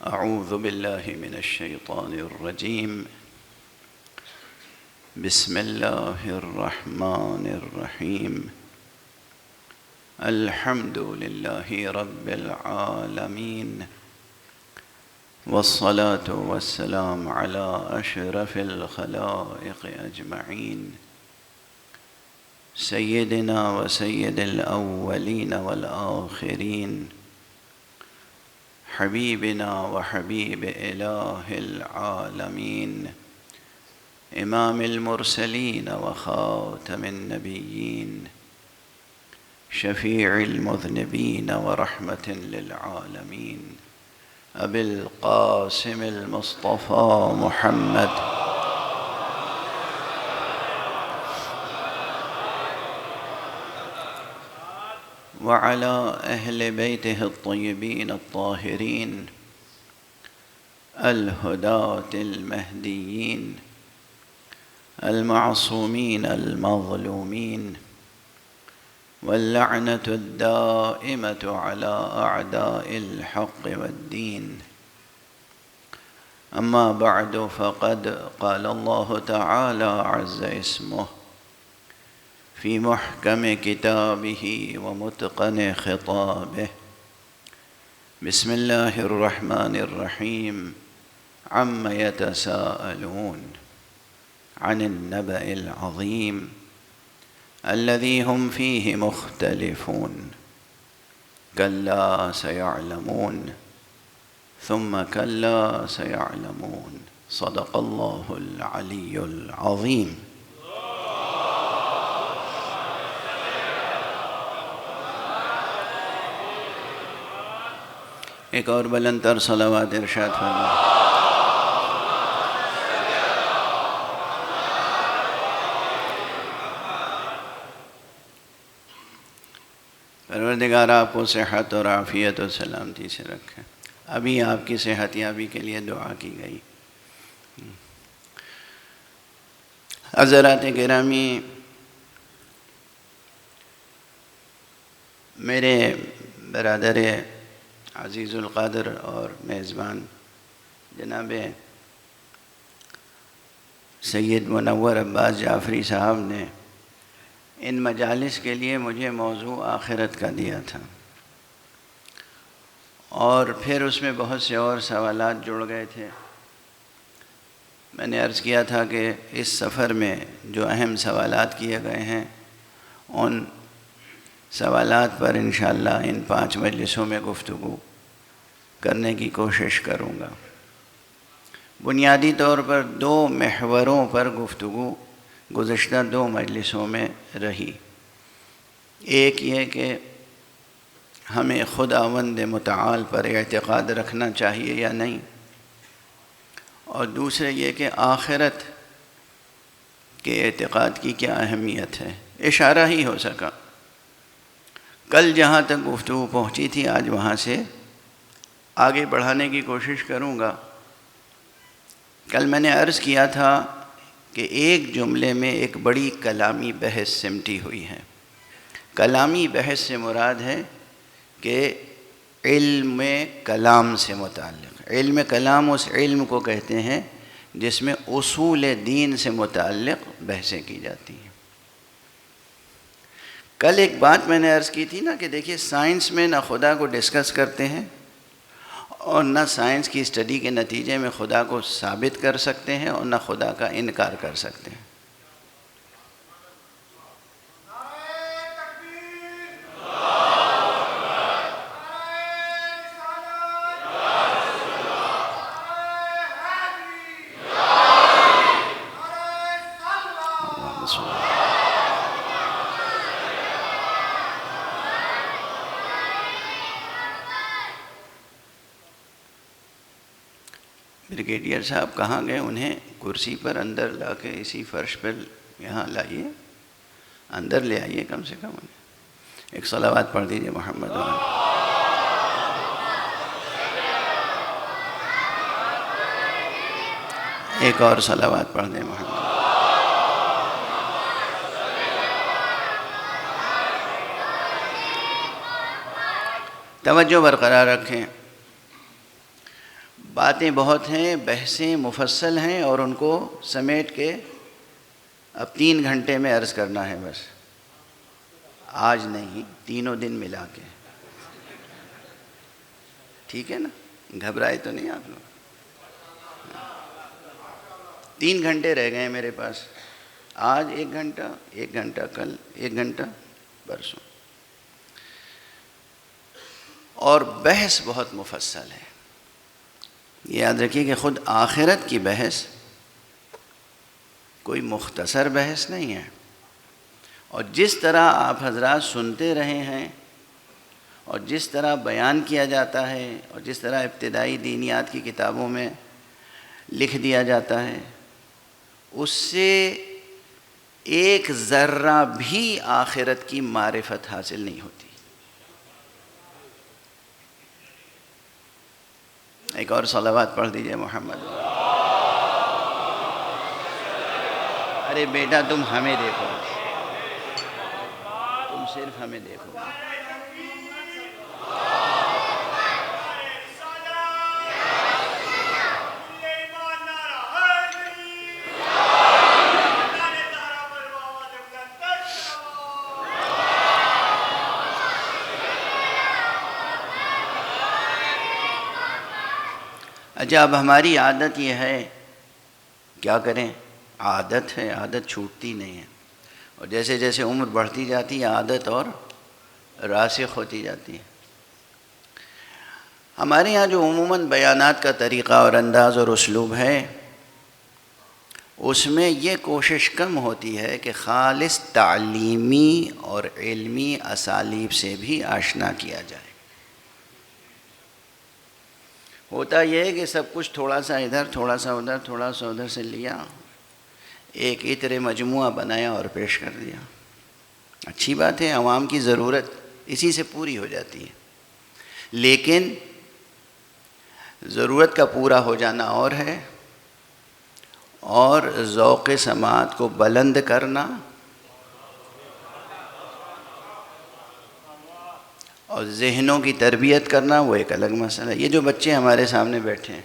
أعوذ بالله من الشيطان الرجيم. بسم الله الرحمن الرحيم. الحمد لله رب العالمين، والصلاة والسلام على أشرف الخلائق أجمعين، سيدنا وسيد الأولين والآخرين، حبيبنا وحبيب إله العالمين، إمام المرسلين وخاتم النبيين، شفيع المذنبين ورحمة للعالمين، أبي القاسم المصطفى محمد وعلى أهل بيته الطيبين الطاهرين الهداة المهديين المعصومين المظلومين، واللعنة الدائمة على أعداء الحق والدين. أما بعد، فقد قال الله تعالى عز اسمه في محكم كتابه ومتقن خطابه: بسم الله الرحمن الرحيم. عم يتساءلون عن النبأ العظيم الذي هم فيه مختلفون، كلا سيعلمون ثم كلا سيعلمون. صدق الله العلي العظيم. ایک اور بلند تر صلوات ارشاد فرمائیں۔ پروردگار آپ کو صحت اور عافیت اور سلامتی سے رکھے۔ ابھی آپ کی صحت یابی کے لیے دعا کی گئی۔ حضرات گرامی، میرے برادر عزیز القدر اور میزبان جناب سید منور عباس جعفری صاحب نے ان مجالس کے لیے مجھے موضوع آخرت کا دیا تھا، اور پھر اس میں بہت سے اور سوالات جڑ گئے تھے۔ میں نے عرض کیا تھا کہ اس سفر میں جو اہم سوالات کیے گئے ہیں ان سوالات پر انشاءاللہ ان 5 مجلسوں میں گفتگو کرنے کی کوشش کروں گا۔ بنیادی طور پر 2 محوروں پر گفتگو گزشتہ 2 مجلسوں میں رہی۔ ایک یہ کہ ہمیں خداوند متعال پر اعتقاد رکھنا چاہیے یا نہیں، اور دوسرے یہ کہ آخرت کے اعتقاد کی کیا اہمیت ہے۔ اشارہ ہی ہو سکا۔ کل جہاں تک گفتگو پہنچی تھی آج وہاں سے آگے بڑھانے کی کوشش کروں گا۔ کل میں نے عرض کیا تھا کہ ایک جملے میں ایک بڑی کلامی بحث سمٹی ہوئی ہے۔ کلامی بحث سے مراد ہے کہ علم کلام سے متعلق۔ علم کلام اس علم کو کہتے ہیں جس میں اصول دین سے متعلق بحثیں کی جاتی ہیں۔ کل ایک بات میں نے عرض کی تھی نا کہ دیکھیے، سائنس میں نہ خدا کو ڈسکس کرتے ہیں اور نہ سائنس کی اسٹڈی کے نتیجے میں خدا کو ثابت کر سکتے ہیں اور نہ خدا کا انکار کر سکتے ہیں۔ بریگیڈیئر صاحب کہاں گئے؟ انہیں کرسی پر اندر لا کے اسی فرش پر یہاں لائیے، اندر لے آئیے کم سے کم انہیں۔ ایک صلوات پڑھ دیجئے محمد علیہ۔ ایک اور صلوات پڑھ دیں محمد۔ توجہ برقرار رکھیں۔ باتیں بہت ہیں، بحثیں مفصل ہیں، اور ان کو سمیٹ کے اب 3 گھنٹے میں عرض کرنا ہے بس، آج نہیں، تینوں دن ملا کے، ٹھیک ہے نا؟ گھبرائے تو نہیں آپ لوگ؟ 3 گھنٹے رہ گئے میرے پاس، آج 1 گھنٹہ، 1 گھنٹہ کل، 1 گھنٹہ پرسوں، اور بحث بہت مفصل ہے۔ یاد رکھیے کہ خود آخرت کی بحث کوئی مختصر بحث نہیں ہے، اور جس طرح آپ حضرات سنتے رہے ہیں اور جس طرح بیان کیا جاتا ہے اور جس طرح ابتدائی دینیات کی کتابوں میں لکھ دیا جاتا ہے، اس سے ایک ذرہ بھی آخرت کی معرفت حاصل نہیں ہوتی۔ ایک اور صلوات پڑھ دیجئے محمد۔ ارے بیٹا تم ہمیں دیکھو، تم صرف ہمیں دیکھو۔ اچھا، اب ہماری عادت یہ ہے، کیا کریں؟ عادت ہے، عادت چھوٹتی نہیں ہے، اور جیسے جیسے عمر بڑھتی جاتی ہے عادت اور راسخ ہوتی جاتی ہے۔ ہمارے یہاں جو عموماً بیانات کا طریقہ اور انداز اور اسلوب ہے، اس میں یہ کوشش کم ہوتی ہے کہ خالص تعلیمی اور علمی اسالیب سے بھی آشنا کیا جائے۔ ہوتا یہ ہے کہ سب کچھ تھوڑا سا ادھر، تھوڑا سا ادھر، تھوڑا سا ادھر سے لیا، ایک عطر مجموعہ بنایا اور پیش کر دیا۔ اچھی بات ہے، عوام کی ضرورت اسی سے پوری ہو جاتی ہے، لیکن ضرورت کا پورا ہو جانا اور ہے، اور ذوق سماعت کو بلند کرنا اور ذہنوں کی تربیت کرنا وہ ایک الگ مسئلہ ہے۔ یہ جو بچے ہمارے سامنے بیٹھے ہیں،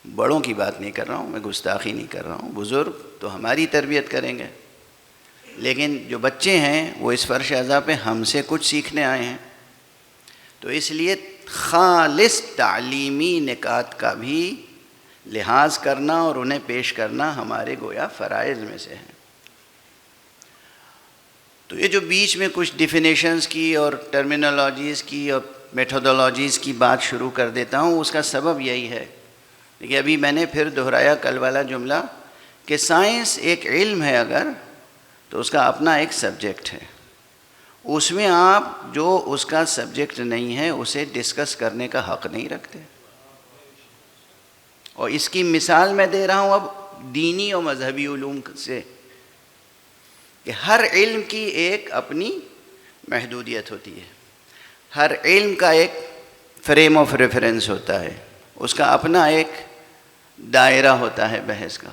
بڑوں کی بات نہیں کر رہا ہوں میں، گستاخی نہیں کر رہا ہوں، بزرگ تو ہماری تربیت کریں گے، لیکن جو بچے ہیں وہ اس فرش اعضاء پہ ہم سے کچھ سیکھنے آئے ہیں، تو اس لیے خالص تعلیمی نکات کا بھی لحاظ کرنا اور انہیں پیش کرنا ہمارے گویا فرائض میں سے ہے۔ تو یہ جو بیچ میں کچھ ڈیفینیشنز کی اور ٹرمینالوجیز کی اور میتھڈولوجیز کی بات شروع کر دیتا ہوں، اس کا سبب یہی ہے کہ ابھی میں نے پھر دہرایا کل والا جملہ کہ سائنس ایک علم ہے اگر، تو اس کا اپنا ایک سبجیکٹ ہے، اس میں آپ جو اس کا سبجیکٹ نہیں ہے اسے ڈسکس کرنے کا حق نہیں رکھتے۔ اور اس کی مثال میں دے رہا ہوں اب دینی اور مذہبی علوم سے، کہ ہر علم کی ایک اپنی محدودیت ہوتی ہے، ہر علم کا ایک فریم آف ریفرنس ہوتا ہے، اس کا اپنا ایک دائرہ ہوتا ہے بحث کا۔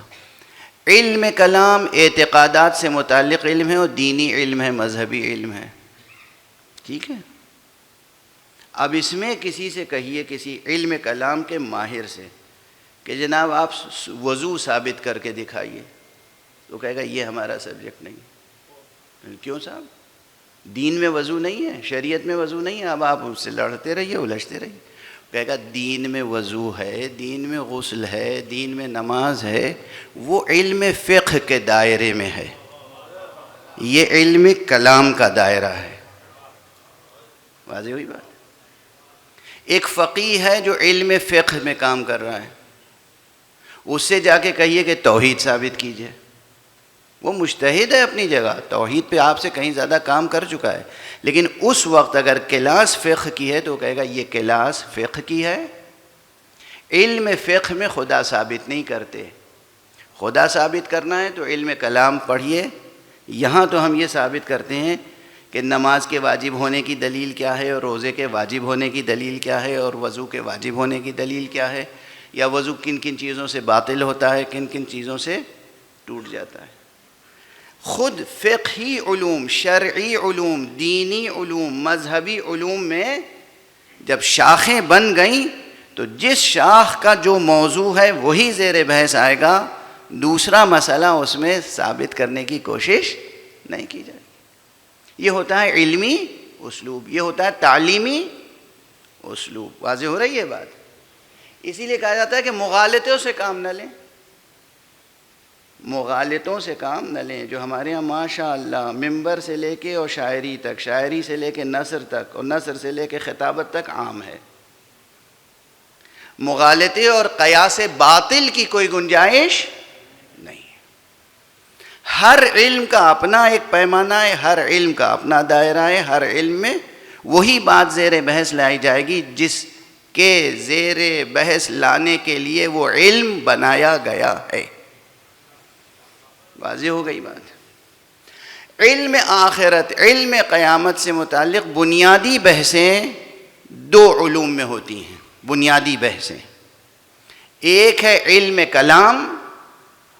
علم کلام اعتقادات سے متعلق علم ہے، اور دینی علم ہے، مذہبی علم ہے، ٹھیک ہے؟ اب اس میں کسی سے کہیے، کسی علم کلام کے ماہر سے، کہ جناب آپ وضو ثابت کر کے دکھائیے، تو کہے گا یہ ہمارا سبجیکٹ نہیں۔ کیوں صاحب؟ دین میں وضو نہیں ہے، شریعت میں وضو نہیں ہے، اب آپ اس سے لڑتے رہیے، الجھتے رہیے۔ کہے گا دین میں وضو ہے، دین میں غسل ہے، دین میں نماز ہے، وہ علم فقہ کے دائرے میں ہے، یہ علم کلام کا دائرہ ہے۔ واضح ہوئی بات؟ ایک فقیہ ہے جو علم فقہ میں کام کر رہا ہے، اس سے جا کے کہیے کہ توحید ثابت کیجئے، وہ مجتہد ہے اپنی جگہ، توحید پہ آپ سے کہیں زیادہ کام کر چکا ہے، لیکن اس وقت اگر کلاس فقہ کی ہے تو کہے گا یہ کلاس فقہ کی ہے۔ علم فقہ میں خدا ثابت نہیں کرتے، خدا ثابت کرنا ہے تو علم کلام پڑھیے، یہاں تو ہم یہ ثابت کرتے ہیں کہ نماز کے واجب ہونے کی دلیل کیا ہے، اور روزے کے واجب ہونے کی دلیل کیا ہے، اور وضو کے واجب ہونے کی دلیل کیا ہے، یا وضو کن کن چیزوں سے باطل ہوتا ہے، کن کن چیزوں سے ٹوٹ جاتا ہے۔ خود فقہی علوم، شرعی علوم، دینی علوم، مذہبی علوم میں جب شاخیں بن گئیں تو جس شاخ کا جو موضوع ہے وہی زیر بحث آئے گا، دوسرا مسئلہ اس میں ثابت کرنے کی کوشش نہیں کی جائے گی۔ یہ ہوتا ہے علمی اسلوب، یہ ہوتا ہے تعلیمی اسلوب۔ واضح ہو رہی ہے بات؟ اسی لیے کہا جاتا ہے کہ مغالطوں سے کام نہ لیں، مغالطوں سے کام نہ لیں، جو ہمارے ہاں ماشاء اللہ ممبر سے لے کے اور شاعری تک، شاعری سے لے کے نثر تک، اور نثر سے لے کے خطابت تک عام ہے۔ مغالطے اور قیاس باطل کی کوئی گنجائش نہیں ہے۔ ہر علم کا اپنا ایک پیمانہ ہے، ہر علم کا اپنا دائرہ ہے، ہر علم میں وہی بات زیر بحث لائی جائے گی جس کے زیر بحث لانے کے لیے وہ علم بنایا گیا ہے۔ واضح ہو گئی بات؟ علم آخرت، علم قیامت سے متعلق بنیادی بحثیں دو علوم میں ہوتی ہیں، بنیادی بحثیں۔ ایک ہے علم کلام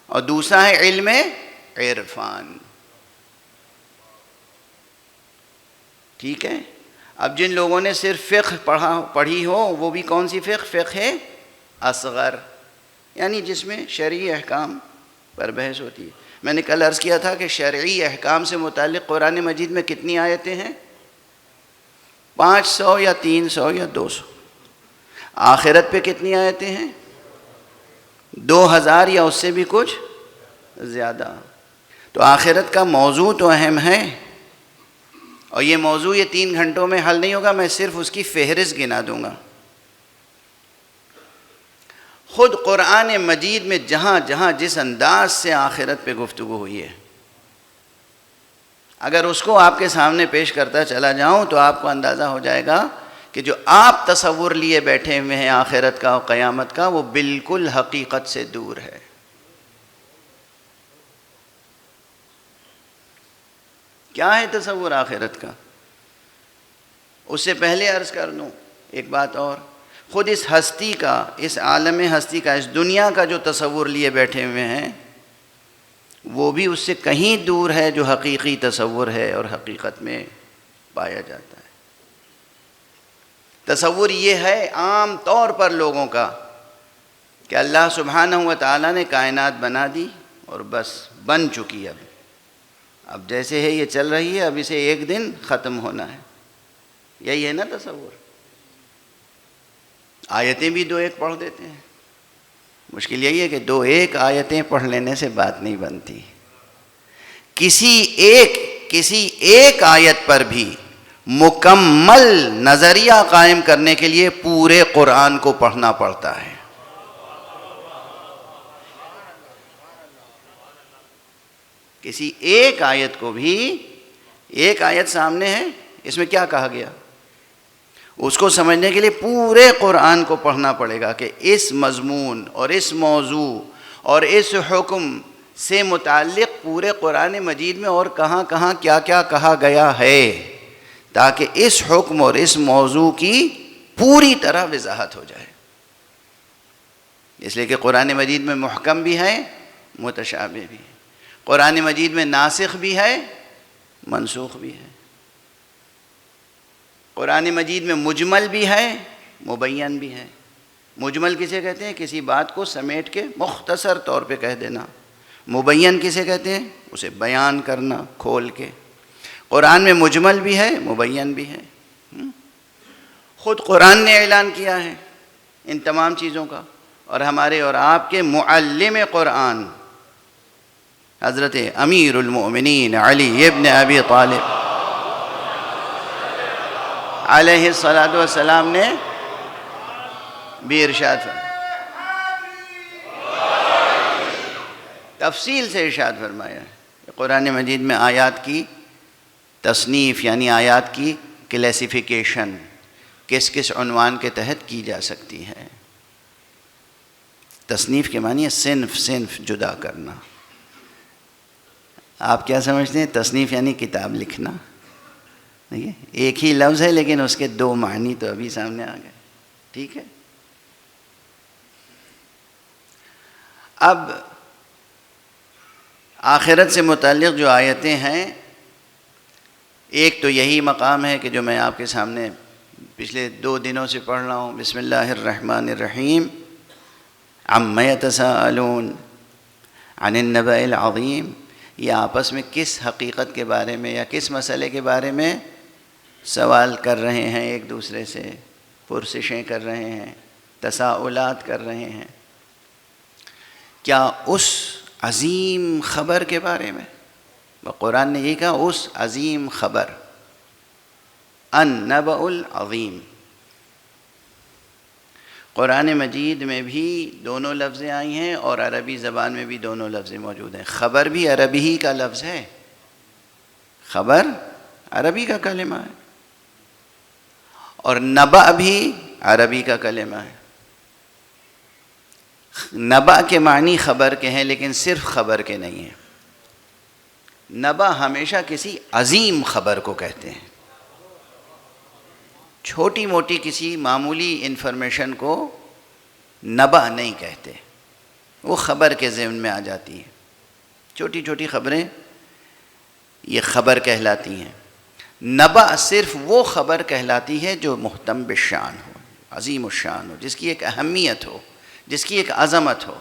اور دوسرا ہے علم عرفان۔ ٹھیک ہے؟ اب جن لوگوں نے صرف فقہ پڑھی ہو، وہ بھی کون سی فقہ؟ فقہ اصغر، یعنی جس میں شرعی احکام پر بحث ہوتی ہے۔ میں نے کل عرض کیا تھا کہ شرعی احکام سے متعلق قرآن مجید میں کتنی آیتیں ہیں؟ 500 یا 300 یا 200۔ آخرت پہ کتنی آیتیں ہیں؟ 2000 یا اس سے بھی کچھ زیادہ۔ تو آخرت کا موضوع تو اہم ہے، اور یہ موضوع یہ 3 گھنٹوں میں حل نہیں ہوگا، میں صرف اس کی فہرست گنا دوں گا۔ خود قرآن مجید میں جہاں جہاں جس انداز سے آخرت پہ گفتگو ہوئی ہے، اگر اس کو آپ کے سامنے پیش کرتا چلا جاؤں تو آپ کو اندازہ ہو جائے گا کہ جو آپ تصور لیے بیٹھے ہوئے ہیں آخرت کا اور قیامت کا، وہ بالکل حقیقت سے دور ہے۔ کیا ہے تصور آخرت کا؟ اس سے پہلے عرض کر دوں ایک بات اور، خود اس ہستی کا، اس عالم ہستی کا، اس دنیا کا جو تصور لیے بیٹھے ہوئے ہیں، وہ بھی اس سے کہیں دور ہے جو حقیقی تصور ہے اور حقیقت میں پایا جاتا ہے۔ تصور یہ ہے عام طور پر لوگوں کا کہ اللہ سبحانہ و تعالیٰ نے کائنات بنا دی اور بس بن چکی، اب جیسے ہے یہ چل رہی ہے، اب اسے ایک دن ختم ہونا ہے۔ یہی ہے نا تصور؟ آیتیں بھی 2-1 پڑھ دیتے ہیں۔ مشکل یہی ہے کہ 2-1 آیتیں پڑھ لینے سے بات نہیں بنتی، کسی ایک آیت پر بھی مکمل نظریہ قائم کرنے کے لیے پورے قرآن کو پڑھنا پڑتا ہے۔ کسی ایک آیت کو بھی، ایک آیت سامنے ہے، اس میں کیا کہا گیا، اس کو سمجھنے کے لیے پورے قرآن کو پڑھنا پڑے گا کہ اس مضمون اور اس موضوع اور اس حکم سے متعلق پورے قرآن مجید میں اور کہاں کہاں کیا کیا کہا گیا ہے، تاکہ اس حکم اور اس موضوع کی پوری طرح وضاحت ہو جائے۔ اس لیے کہ قرآن مجید میں محکم بھی ہے، متشابہ بھی ہے، قرآن مجید میں ناسخ بھی ہے، منسوخ بھی ہے، قرآن مجید میں مجمل بھی ہے، مبین بھی ہے۔ مجمل کسے کہتے ہیں؟ کسی بات کو سمیٹ کے مختصر طور پہ کہہ دینا۔ مبین کسے کہتے ہیں؟ اسے بیان کرنا کھول کے۔ قرآن میں مجمل بھی ہے، مبین بھی ہے۔ خود قرآن نے اعلان کیا ہے ان تمام چیزوں کا، اور ہمارے اور آپ کے معلم قرآن حضرت امیر المؤمنین علی ابن ابی طالب علیہ الصلاۃ والسلام نے بھی ارشاد تفصیل سے ارشاد فرمایا ہے۔ قرآن مجید میں آیات کی تصنیف یعنی آیات کی کلیسیفیکیشن کس کس عنوان کے تحت کی جا سکتی ہے۔ تصنیف کے معنی ہے صنف جدا کرنا۔ آپ کیا سمجھتے ہیں؟ تصنیف یعنی کتاب لکھنا۔ دیکھیے ایک ہی لفظ ہے لیکن اس کے 2 معنی تو ابھی سامنے آ گئے۔ ٹھیک ہے، اب آخرت سے متعلق جو آیتیں ہیں، ایک تو یہی مقام ہے کہ جو میں آپ کے سامنے پچھلے 2 دنوں سے پڑھ رہا ہوں، بسم اللہ الرحمن الرحیم، عما یتساءلون عن النبأ العظیم. یہ آپس میں کس حقیقت کے بارے میں یا کس مسئلے کے بارے میں سوال کر رہے ہیں، ایک دوسرے سے پرسشیں کر رہے ہیں، تساؤلات کر رہے ہیں؟ کیا اس عظیم خبر کے بارے میں؟ قرآن نے یہ کہا، اس عظیم خبر، النبأ العظیم. قرآن مجید میں بھی دونوں لفظیں آئی ہیں اور عربی زبان میں بھی دونوں لفظیں موجود ہیں. خبر بھی عربی ہی کا لفظ ہے، خبر عربی کا کلمہ ہے، اور نبأ بھی عربی کا کلمہ ہے. نبأ کے معنی خبر کے ہیں لیکن صرف خبر کے نہیں ہیں. نبأ ہمیشہ کسی عظیم خبر کو کہتے ہیں، چھوٹی موٹی کسی معمولی انفارمیشن کو نبأ نہیں کہتے، وہ خبر کے ضمن میں آ جاتی ہے. چھوٹی چھوٹی خبریں یہ خبر کہلاتی ہیں. نبأ صرف وہ خبر کہلاتی ہے جو محتم بالشان ہو، عظیم الشان ہو، جس کی ایک اہمیت ہو، جس کی ایک عظمت ہو.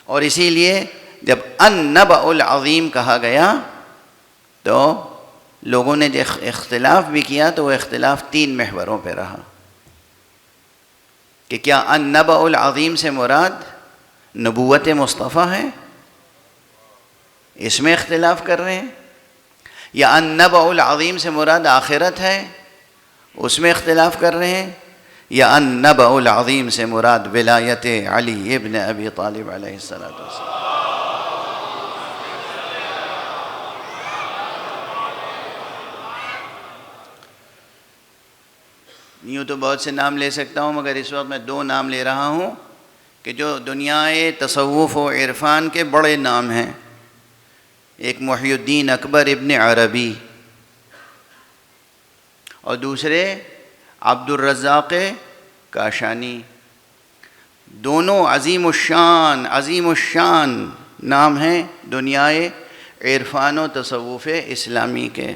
اور اسی لیے جب النبأ العظیم کہا گیا تو لوگوں نے جو اختلاف بھی کیا تو وہ اختلاف 3 محوروں پہ رہا کہ کیا النبأ العظیم سے مراد نبوت مصطفیٰ ہے، اس میں اختلاف کر رہے ہیں، یا النبأ العظیم سے مراد آخرت ہے، اس میں اختلاف کر رہے ہیں، یا النبأ العظیم سے مراد ولایت علی ابن ابی طالب علیہ السلام. یوں تو بہت سے نام لے سکتا ہوں مگر اس وقت میں 2 نام لے رہا ہوں کہ جو دنیائے تصوف و عرفان کے بڑے نام ہیں. ایک محی الدین اکبر ابن عربی اور دوسرے عبد الرزاق کاشانی. دونوں عظیم الشان نام ہیں دنیائے عرفان و تصوف اسلامی کے.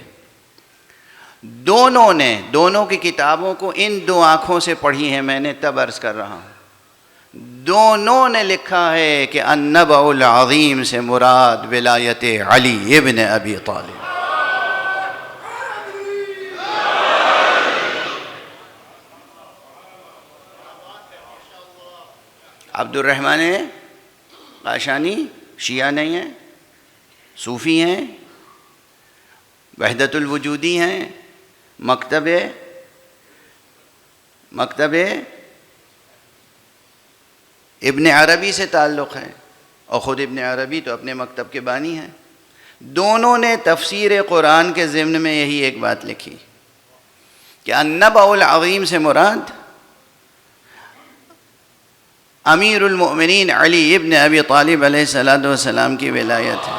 دونوں کی کتابوں کو ان 2 آنکھوں سے پڑھی ہیں میں نے، تب عرض کر رہا ہوں. دونوں نے لکھا ہے کہ النبأ العظیم سے مراد ولایت علی ابن ابی طالب. عبد الرحمن کاشانی شیعہ نہیں ہیں، صوفی ہیں، وحدت الوجودی ہیں، مکتب ابن عربی سے تعلق ہے، اور خود ابن عربی تو اپنے مکتب کے بانی ہیں. دونوں نے تفسیر قرآن کے ضمن میں یہی ایک بات لکھی کہ النبأ العظیم سے مراد امیر المؤمنین علی ابن ابی طالب علیہ السلام کی ولایت ہے.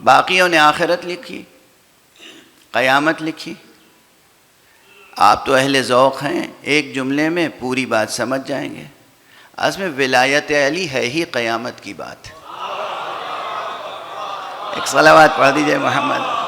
باقیوں نے آخرت لکھی، قیامت لکھی. آپ تو اہل ذوق ہیں، ایک جملے میں پوری بات سمجھ جائیں گے. اصل میں ولایت علی ہے ہی قیامت کی بات. ایک صلوات پڑھ دیجئے محمد.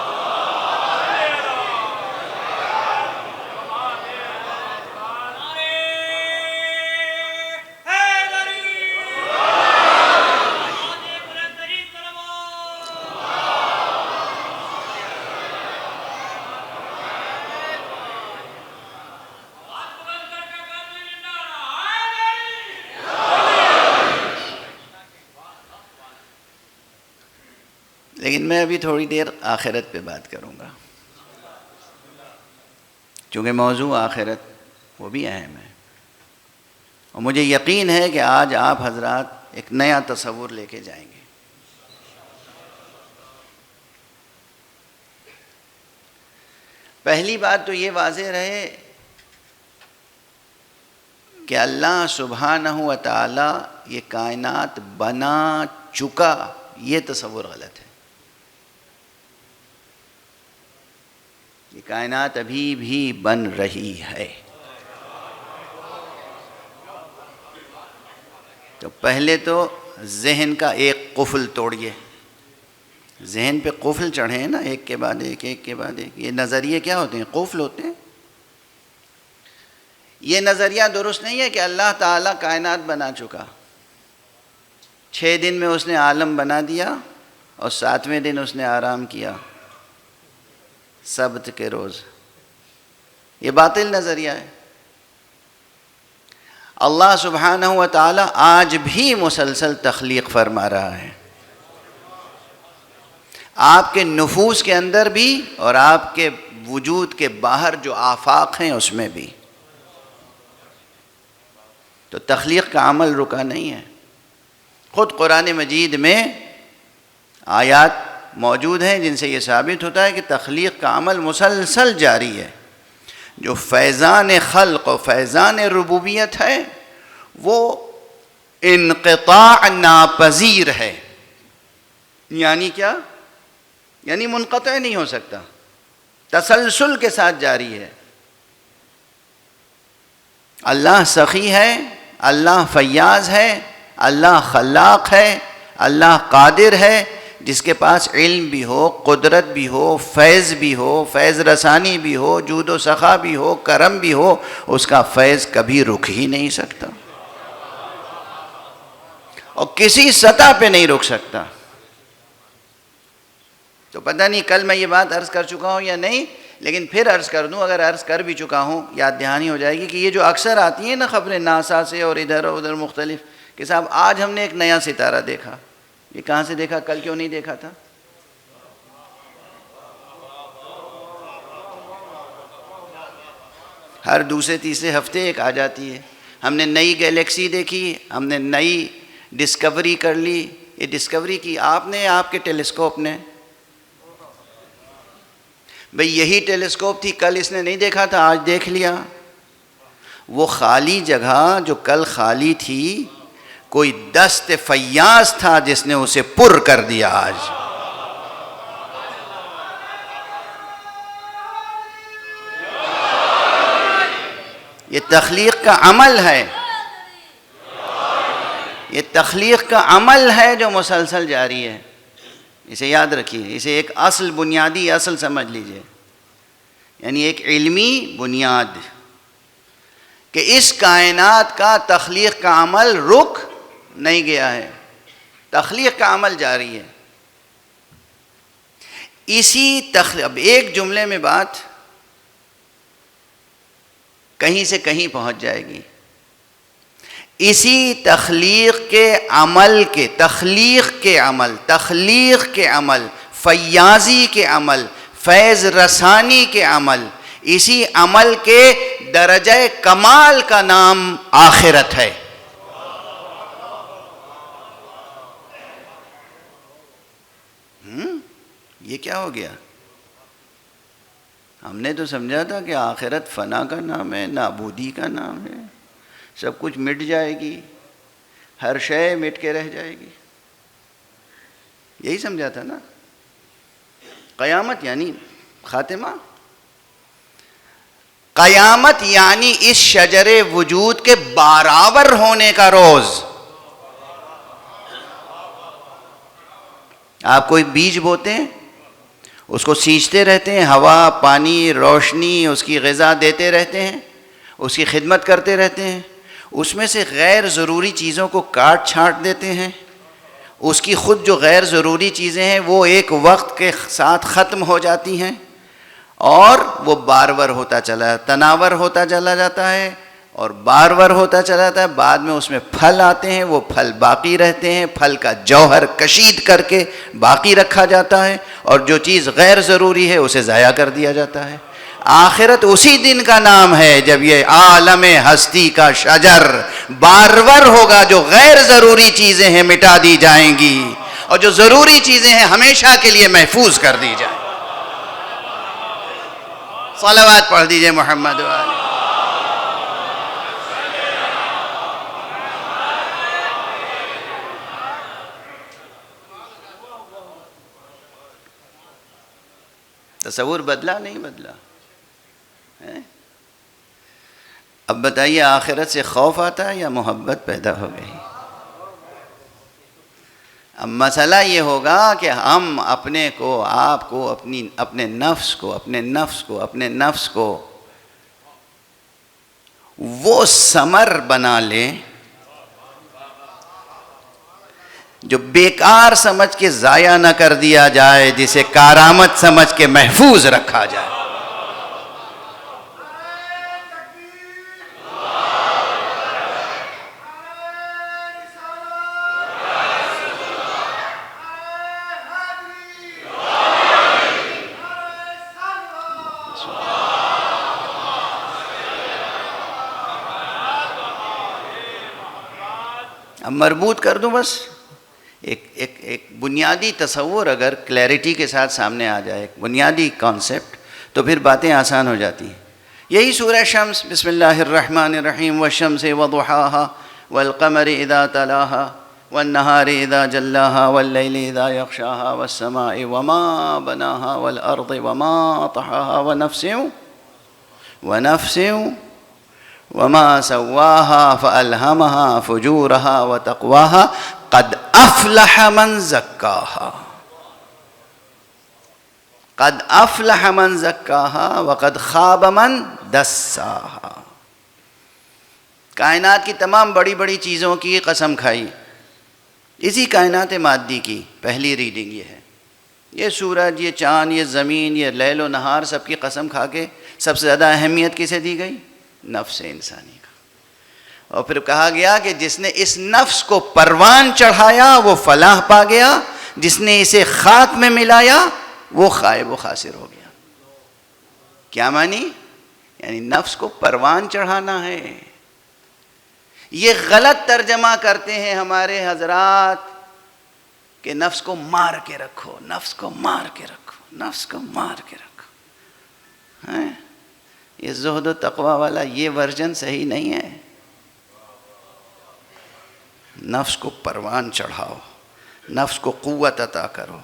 لیکن میں ابھی تھوڑی دیر آخرت پہ بات کروں گا، چونکہ موضوع آخرت وہ بھی اہم ہے، اور مجھے یقین ہے کہ آج آپ حضرات ایک نیا تصور لے کے جائیں گے. پہلی بات تو یہ واضح رہے کہ اللہ سبحانہ و تعالی یہ کائنات بنا چکا، یہ تصور غلط ہے. یہ کائنات ابھی بھی بن رہی ہے. تو پہلے تو ذہن کا ایک قفل توڑیے. ذہن پہ قفل چڑھے ہیں نا، ایک کے بعد ایک، ایک کے بعد ایک. یہ نظریے کیا ہوتے ہیں؟ قفل ہوتے ہیں. یہ نظریہ درست نہیں ہے کہ اللہ تعالیٰ کائنات بنا چکا، 6 دن میں اس نے عالم بنا دیا اور 7ویں دن اس نے آرام کیا، سبت کے روز. یہ باطل نظریہ ہے. اللہ سبحانہ و تعالیٰ آج بھی مسلسل تخلیق فرما رہا ہے، آپ کے نفوس کے اندر بھی اور آپ کے وجود کے باہر جو آفاق ہیں اس میں بھی. تو تخلیق کا عمل رکا نہیں ہے. خود قرآن مجید میں آیات موجود ہیں جن سے یہ ثابت ہوتا ہے کہ تخلیق کا عمل مسلسل جاری ہے. جو فیضان خلق و فیضان ربوبیت ہے وہ انقطاع ناپذیر ہے. یعنی کیا؟ یعنی منقطع نہیں ہو سکتا، تسلسل کے ساتھ جاری ہے. اللہ سخی ہے، اللہ فیاض ہے، اللہ خلاق ہے، اللہ قادر ہے. جس کے پاس علم بھی ہو، قدرت بھی ہو، فیض بھی ہو، فیض رسانی بھی ہو، جود و سخا بھی ہو، کرم بھی ہو، اس کا فیض کبھی رک ہی نہیں سکتا اور کسی سطح پہ نہیں رک سکتا. تو پتہ نہیں کل میں یہ بات عرض کر چکا ہوں یا نہیں، لیکن پھر عرض کر دوں. اگر عرض کر بھی چکا ہوں یاد دہانی ہو جائے گی کہ یہ جو اکثر آتی ہیں نا خبریں ناسا سے اور ادھر ادھر مختلف کہ صاحب آج ہم نے ایک نیا ستارہ دیکھا. یہ کہاں سے دیکھا؟ کل کیوں نہیں دیکھا تھا؟ ہر دوسرے تیسرے ہفتے ایک آ جاتی ہے. ہم نے نئی گیلیکسی دیکھی، ہم نے نئی ڈسکوری کر لی. یہ ڈسکوری کی آپ نے، آپ کے ٹیلیسکوپ نے. بھئی یہی ٹیلیسکوپ تھی، کل اس نے نہیں دیکھا تھا، آج دیکھ لیا. وہ خالی جگہ جو کل خالی تھی، کوئی دست فیاض تھا جس نے اسے پر کر دیا آج. یہ تخلیق کا عمل ہے، یہ تخلیق کا عمل ہے جو مسلسل جاری ہے. اسے یاد رکھیے، اسے ایک اصل، بنیادی اصل سمجھ لیجئے، یعنی ایک علمی بنیاد کہ اس کائنات کا تخلیق کا عمل رک نہیں گیا ہے، تخلیق کا عمل جاری ہے. اب ایک جملے میں بات کہیں سے کہیں پہنچ جائے گی. اسی تخلیق کے عمل کے، تخلیق کے عمل، فیاضی کے عمل، فیض رسانی کے عمل، اسی عمل کے درجہ کمال کا نام آخرت ہے. یہ کیا ہو گیا؟ ہم نے تو سمجھا تھا کہ آخرت فنا کا نام ہے، نابودی کا نام ہے، سب کچھ مٹ جائے گی، ہر شے مٹ کے رہ جائے گی. یہی سمجھا تھا نا. قیامت یعنی خاتمہ، قیامت یعنی اس شجر وجود کے برابر ہونے کا روز. آپ کوئی بیج بوتے ہیں، اس کو سینچتے رہتے ہیں، ہوا، پانی، روشنی، اس کی غذا دیتے رہتے ہیں، اس کی خدمت کرتے رہتے ہیں. اس میں سے غیر ضروری چیزوں کو کاٹ چھانٹ دیتے ہیں. اس کی خود جو غیر ضروری چیزیں ہیں وہ ایک وقت کے ساتھ ختم ہو جاتی ہیں اور وہ بارور ہوتا چلا، تناور ہوتا چلا جاتا ہے اور بارور ہوتا چلا جاتا ہے. بعد میں اس میں پھل آتے ہیں، وہ پھل باقی رہتے ہیں، پھل کا جوہر کشید کر کے باقی رکھا جاتا ہے اور جو چیز غیر ضروری ہے اسے ضائع کر دیا جاتا ہے. آخرت اسی دن کا نام ہے جب یہ عالم ہستی کا شجر بارور ہوگا. جو غیر ضروری چیزیں ہیں مٹا دی جائیں گی اور جو ضروری چیزیں ہیں ہمیشہ کے لیے محفوظ کر دی جائیں. صلوات پڑھ دیجئے محمد والے. تصور بدلا نہیں بدلا؟ اب بتائیے آخرت سے خوف آتا ہے یا محبت پیدا ہو گئی؟ اب مسئلہ یہ ہوگا کہ ہم اپنے کو، آپ کو، اپنے نفس کو وہ ثمر بنا لیں جو بیکار سمجھ کے ضائع نہ کر دیا جائے، جسے کارآمد سمجھ کے محفوظ رکھا جائے۔ اب مربوط کر دوں بس ایک بنیادی تصور اگر کلیئرٹی کے ساتھ سامنے آ جائے، ایک بنیادی کانسیپٹ، تو پھر باتیں آسان ہو جاتی ہیں۔ یہی سورہ شمس، بسم اللہ الرحمن الرحیم، والشمس وضحاها والقمر اذا تلاها والنهار اذا جلاها واللیل اذا یغشاها والسماء وما بناها والارض وما طحاها ونفس وما سواها فألهمها فجورها وتقواها قد افلح من زکاها وقد خاب من دساها۔ کائنات کی تمام بڑی بڑی چیزوں کی قسم کھائی، اسی کائنات مادی کی پہلی ریڈنگ یہ ہے۔ یہ سورج، یہ چاند، یہ زمین، یہ لیل و نہار، سب کی قسم کھا کے سب سے زیادہ اہمیت کسے دی گئی؟ نفس انسانی کا۔ اور پھر کہا گیا کہ جس نے اس نفس کو پروان چڑھایا وہ فلاح پا گیا، جس نے اسے خاک میں ملایا وہ خائب و خاسر ہو گیا۔ کیا معنی؟ یعنی نفس کو پروان چڑھانا ہے۔ یہ غلط ترجمہ کرتے ہیں ہمارے حضرات کہ نفس کو مار کے رکھو، نفس کو مار کے رکھو، نفس کو مار کے رکھو۔ یہ زہد و تقوی والا یہ ورژن صحیح نہیں ہے۔ نفس کو پروان چڑھاؤ، نفس کو قوت عطا کرو،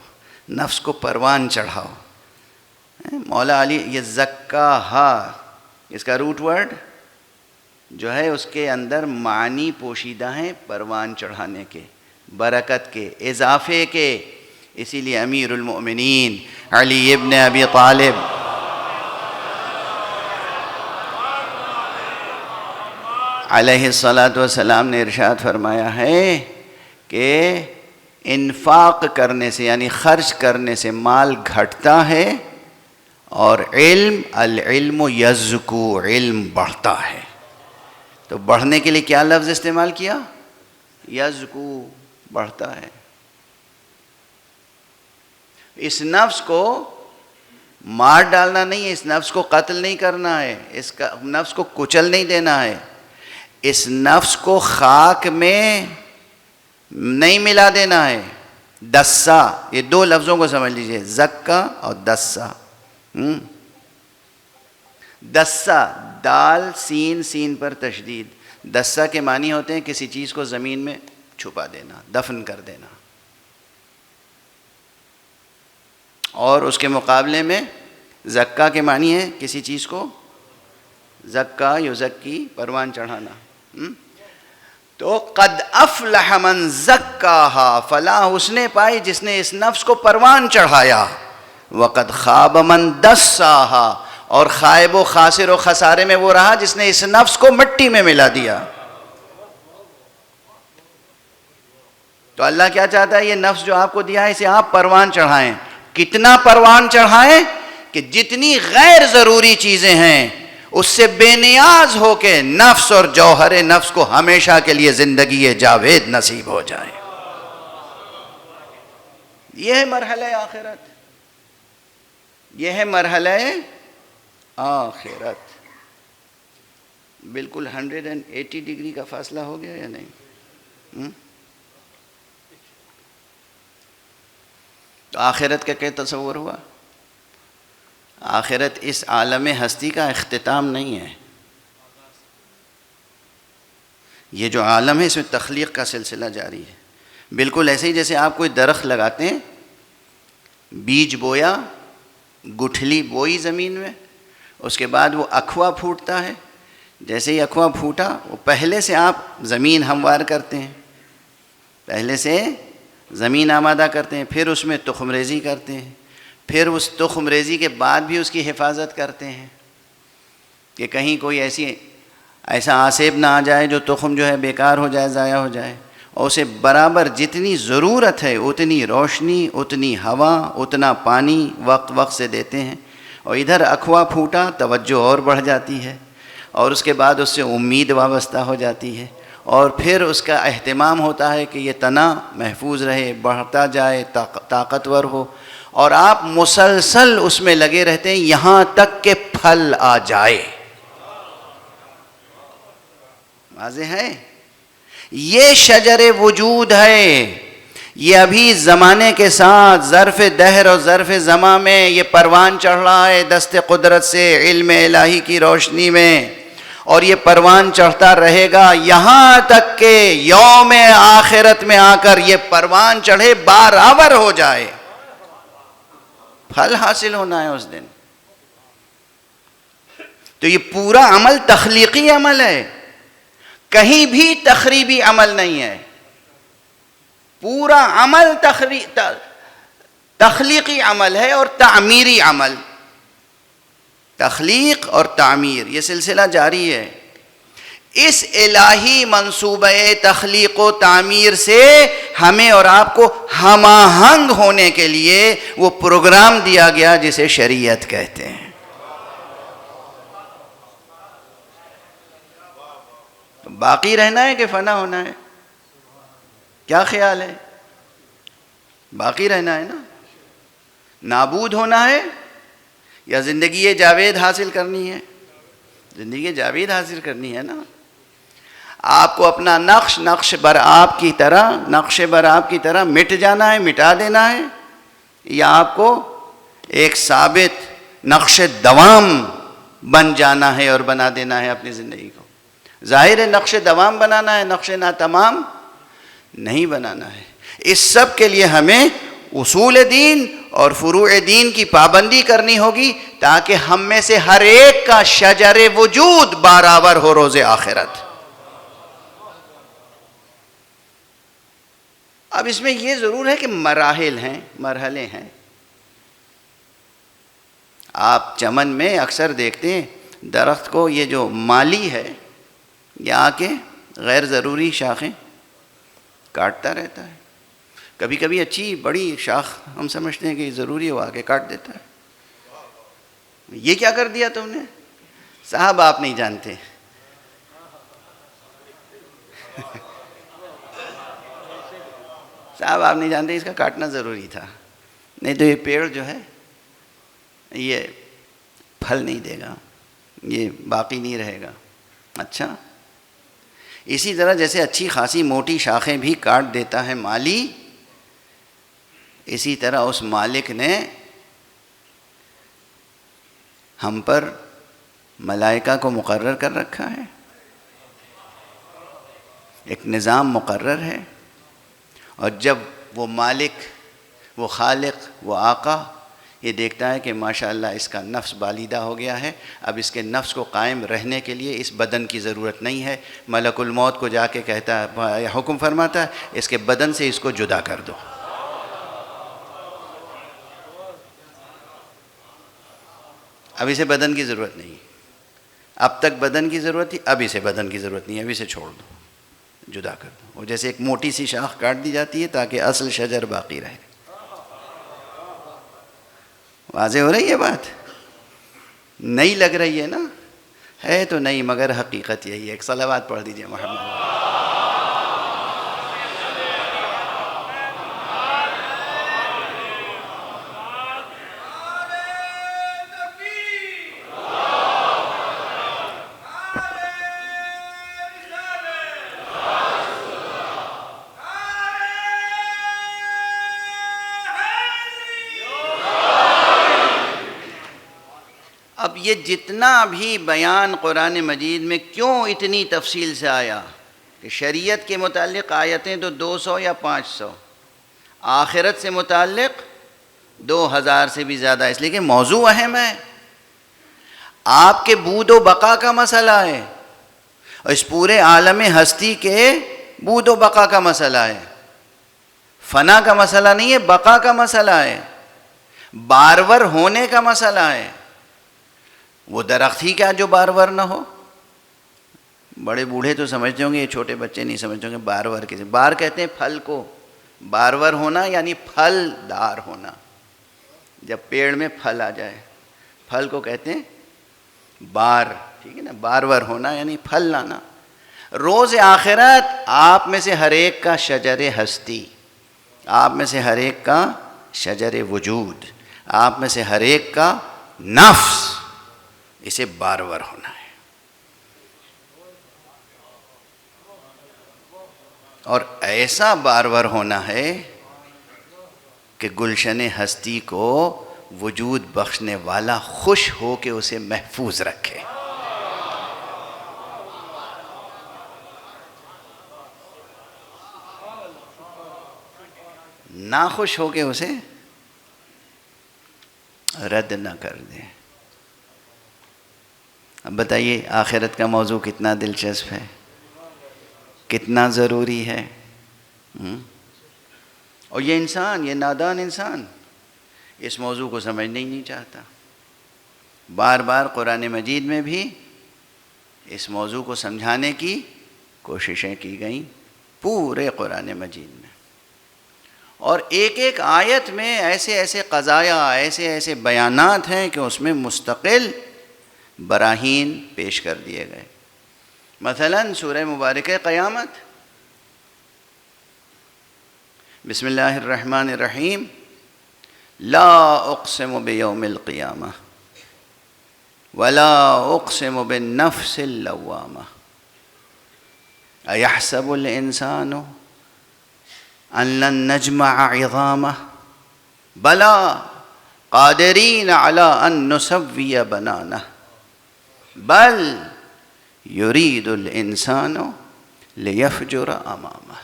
نفس کو پروان چڑھاؤ۔ مولا علی یہ زکاہا، اس کا روٹ ورڈ جو ہے اس کے اندر معنی پوشیدہ ہیں پروان چڑھانے کے، برکت کے، اضافے کے۔ اسی لیے امیر المؤمنین علی ابن ابی طالب علیہ الصلاۃ والسلام نے ارشاد فرمایا ہے کہ انفاق کرنے سے یعنی خرچ کرنے سے مال گھٹتا ہے، اور العلم یزکو، علم بڑھتا ہے۔ تو بڑھنے کے لیے کیا لفظ استعمال کیا؟ یزکو، بڑھتا ہے۔ اس نفس کو مار ڈالنا نہیں ہے، اس نفس کو قتل نہیں کرنا ہے، اس نفس کو کچل نہیں دینا ہے، اس نفس کو خاک میں نہیں ملا دینا ہے۔ دسا، یہ دو لفظوں کو سمجھ لیجئے، زکا اور دسا۔ دسا، دال سین، سین پر تشدید۔ دسا کے معنی ہوتے ہیں کسی چیز کو زمین میں چھپا دینا، دفن کر دینا۔ اور اس کے مقابلے میں زکا کے معنی ہے کسی چیز کو زکا یزکی، پروان چڑھانا۔ تو قد افلح من زکاہا، فلاح اس نے پائی جس نے اس نفس کو پروان چڑھایا۔ وقد خاب من دساہا، اور خائب و خاسر و خسارے میں وہ رہا جس نے اس نفس کو مٹی میں ملا دیا۔ تو اللہ کیا چاہتا ہے؟ یہ نفس جو آپ کو دیا ہے اسے آپ پروان چڑھائیں۔ کتنا پروان چڑھائیں کہ جتنی غیر ضروری چیزیں ہیں اس سے بے نیاز ہو کے نفس اور جوہر نفس کو ہمیشہ کے لیے زندگی جاوید نصیب ہو جائے۔ یہ ہے مرحلہ آخرت، یہ ہے مرحلہ آخرت۔ بالکل 180 ڈگری کا فاصلہ ہو گیا یا نہیں؟ تو آخرت کا کیا تصور ہوا؟ آخرت اس عالم ہستی کا اختتام نہیں ہے۔ یہ جو عالم ہے اس میں تخلیق کا سلسلہ جاری ہے۔ بالکل ایسے ہی جیسے آپ کوئی درخت لگاتے ہیں، بیج بویا، گٹھلی بوئی زمین میں، اس کے بعد وہ اکھوا پھوٹتا ہے۔ جیسے ہی اکھوا پھوٹا، وہ پہلے سے آپ زمین ہموار کرتے ہیں، پہلے سے زمین آمادہ کرتے ہیں، پھر اس میں تخم ریزی کرتے ہیں، پھر اس تخم ریزی کے بعد بھی اس کی حفاظت کرتے ہیں کہ کہیں کوئی ایسا آسیب نہ آ جائے جو تخم جو ہے بیکار ہو جائے، ضائع ہو جائے، اور اسے برابر جتنی ضرورت ہے اتنی روشنی، اتنی ہوا، اتنا پانی وقت وقت سے دیتے ہیں. اور ادھر اخوا پھوٹا توجہ اور بڑھ جاتی ہے، اور اس کے بعد اس سے امید وابستہ ہو جاتی ہے، اور پھر اس کا اہتمام ہوتا ہے کہ یہ تنا محفوظ رہے، بڑھتا جائے، طاقتور ہو، اور آپ مسلسل اس میں لگے رہتے ہیں یہاں تک کہ پھل آ جائے. واضح ہے؟ یہ شجر وجود ہے. یہ ابھی زمانے کے ساتھ ظرف دہر اور ظرف زمان میں یہ پروان چڑھ رہا ہے دست قدرت سے، علم الہی کی روشنی میں، اور یہ پروان چڑھتا رہے گا یہاں تک کہ یوم آخرت میں آ کر یہ پروان چڑھے برابر ہو جائے. پھل حاصل ہونا ہے اس دن. تو یہ پورا عمل تخلیقی عمل ہے، کہیں بھی تخریبی عمل نہیں ہے. پورا عمل تخلیقی عمل ہے اور تعمیری عمل. تخلیق اور تعمیر یہ سلسلہ جاری ہے. اس الہی منصوبہ تخلیق و تعمیر سے ہمیں اور آپ کو ہم آہنگ ہونے کے لیے وہ پروگرام دیا گیا جسے شریعت کہتے ہیں. باقی رہنا ہے کہ فنا ہونا ہے؟ کیا خیال ہے؟ باقی رہنا ہے نا؟ نابود ہونا ہے یا زندگی جاوید حاصل کرنی ہے؟ زندگی جاوید حاصل کرنی ہے نا. آپ کو اپنا نقش بر آپ کی طرح مٹ جانا ہے، مٹا دینا ہے، یا آپ کو ایک ثابت نقش دوام بن جانا ہے اور بنا دینا ہے اپنی زندگی کو. ظاہر ہے نقش دوام بنانا ہے، نقش ناتمام نہیں بنانا ہے. اس سب کے لیے ہمیں اصول دین اور فروع دین کی پابندی کرنی ہوگی تاکہ ہم میں سے ہر ایک کا شجر وجود برابر ہو روز آخرت. اب اس میں یہ ضرور ہے کہ مرحلے ہیں. آپ چمن میں اکثر دیکھتے ہیں درخت کو یہ جو مالی ہے یہ آ کے غیر ضروری شاخیں کاٹتا رہتا ہے. کبھی کبھی اچھی بڑی شاخ ہم سمجھتے ہیں کہ یہ ضروری ہے، وہ آ کے کاٹ دیتا ہے. یہ کیا کر دیا تم نے؟ صاحب آپ نہیں جانتے. صاحب آپ نہیں جانتے، اس کا کاٹنا ضروری تھا، نہیں تو یہ پیڑ جو ہے یہ پھل نہیں دے گا، یہ باقی نہیں رہے گا. اچھا، اسی طرح جیسے اچھی خاصی موٹی شاخیں بھی کاٹ دیتا ہے مالی، اسی طرح اس مالک نے ہم پر ملائکہ کو مقرر کر رکھا ہے. ایک نظام مقرر ہے، اور جب وہ مالک، وہ خالق، وہ آقا یہ دیکھتا ہے کہ ماشاءاللہ اس کا نفس بالیدہ ہو گیا ہے، اب اس کے نفس کو قائم رہنے کے لیے اس بدن کی ضرورت نہیں ہے، ملک الموت کو جا کے کہتا ہے، حکم فرماتا ہے اس کے بدن سے اس کو جدا کر دو. اب اسے بدن کی ضرورت نہیں، اب تک بدن کی ضرورت تھی، اب اسے بدن کی ضرورت نہیں، اب اسے چھوڑ دو، جدا کر دو. وہ جیسے ایک موٹی سی شاخ کاٹ دی جاتی ہے تاکہ اصل شجر باقی رہے. واضح ہو رہی ہے بات؟ نئی لگ رہی ہے نا؟ ہے تو نہیں مگر حقیقت یہی ہے. ایک صلوات پڑھ دیجئے محمد. اب یہ جتنا بھی بیان قرآن مجید میں کیوں اتنی تفصیل سے آیا کہ شریعت کے متعلق آیتیں تو 200 یا 500، آخرت سے متعلق 2000 سے بھی زیادہ، اس لیے کہ موضوع اہم ہے. آپ کے بود و بقا کا مسئلہ ہے، اور اس پورے عالم ہستی کے بود و بقا کا مسئلہ ہے. فنا کا مسئلہ نہیں ہے، بقا کا مسئلہ ہے، بارور ہونے کا مسئلہ ہے۔ وہ درخت ہی کیا جو بارور نہ ہو؟ بڑے بوڑھے تو سمجھتے ہوں گے، یہ چھوٹے بچے نہیں سمجھتے ہوں گے بارور کسی۔ بار کہتے ہیں پھل کو، بارور ہونا یعنی پھل دار ہونا، جب پیڑ میں پھل آ جائے، پھل کو کہتے ہیں بار، ٹھیک ہے نا، بارور ہونا یعنی پھل لانا۔ روز آخرت آپ میں سے ہر ایک کا شجر ہستی، آپ میں سے ہر ایک کا شجر وجود، آپ میں سے ہر ایک کا نفس، اسے بارور ہونا ہے۔ اور ایسا بارور ہونا ہے کہ گلشن ہستی کو وجود بخشنے والا خوش ہو کے اسے محفوظ رکھے۔ ناخوش ہو کے اسے رد نہ کر دے۔ اب بتائیے آخرت کا موضوع کتنا دلچسپ ہے، کتنا ضروری ہے۔ اور یہ انسان، یہ نادان انسان اس موضوع کو سمجھنا ہی نہیں چاہتا۔ بار بار قرآن مجید میں بھی اس موضوع کو سمجھانے کی کوششیں کی گئیں، پورے قرآن مجید میں، اور ایک ایک آیت میں ایسے ایسے قضایا، ایسے ایسے بیانات ہیں کہ اس میں مستقل براہین پیش کر دیے گئے۔ مثلا سورہ مبارکہ قیامت، بسم اللہ الرحمن الرحیم، لا اقسم بیوم القیامہ ولا اقسم بالنفس اللوامہ ایحسب الانسان ان لن نجمع عظامہ بلا قادرین علی ان نسوی بنانہ بل یرید الانسان لیفجر امامہ۔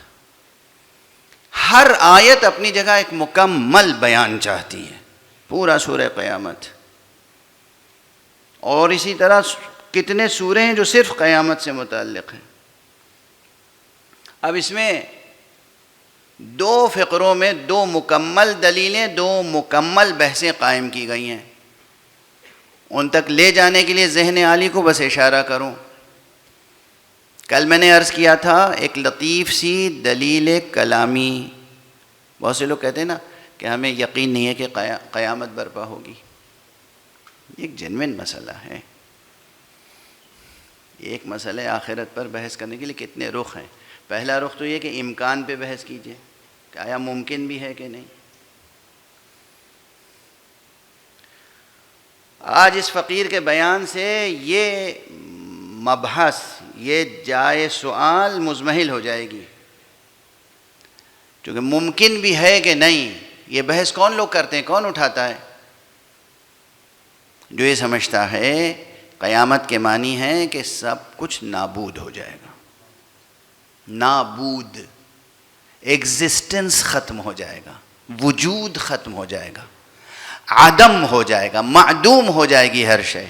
ہر آیت اپنی جگہ ایک مکمل بیان چاہتی ہے، پورا سورہ قیامت۔ اور اسی طرح کتنے سورے ہیں جو صرف قیامت سے متعلق ہیں۔ اب اس میں دو فقروں میں دو مکمل دلیلیں، دو مکمل بحثیں قائم کی گئی ہیں۔ ان تک لے جانے کے لیے ذہن عالی کو بس اشارہ کروں۔ کل میں نے عرض کیا تھا ایک لطیف سی دلیل کلامی، بہت سے لوگ کہتے ہیں نا کہ ہمیں یقین نہیں ہے کہ قیامت برپا ہوگی۔ یہ ایک جنوین مسئلہ ہے، ایک مسئلہ آخرت پر بحث کرنے کے لیے کتنے رخ ہیں۔ پہلا رخ تو یہ کہ امکان پہ بحث کیجئے کہ آیا ممکن بھی ہے کہ نہیں۔ آج اس فقیر کے بیان سے یہ مبحث، یہ جائے سوال مزمحل ہو جائے گی، کیونکہ ممکن بھی ہے کہ نہیں، یہ بحث کون لوگ کرتے ہیں، کون اٹھاتا ہے؟ جو یہ سمجھتا ہے قیامت کے معنی ہے کہ سب کچھ نابود ہو جائے گا، نابود، ایگزسٹنس ختم ہو جائے گا، وجود ختم ہو جائے گا، عدم ہو جائے گا، معدوم ہو جائے گی ہر شے،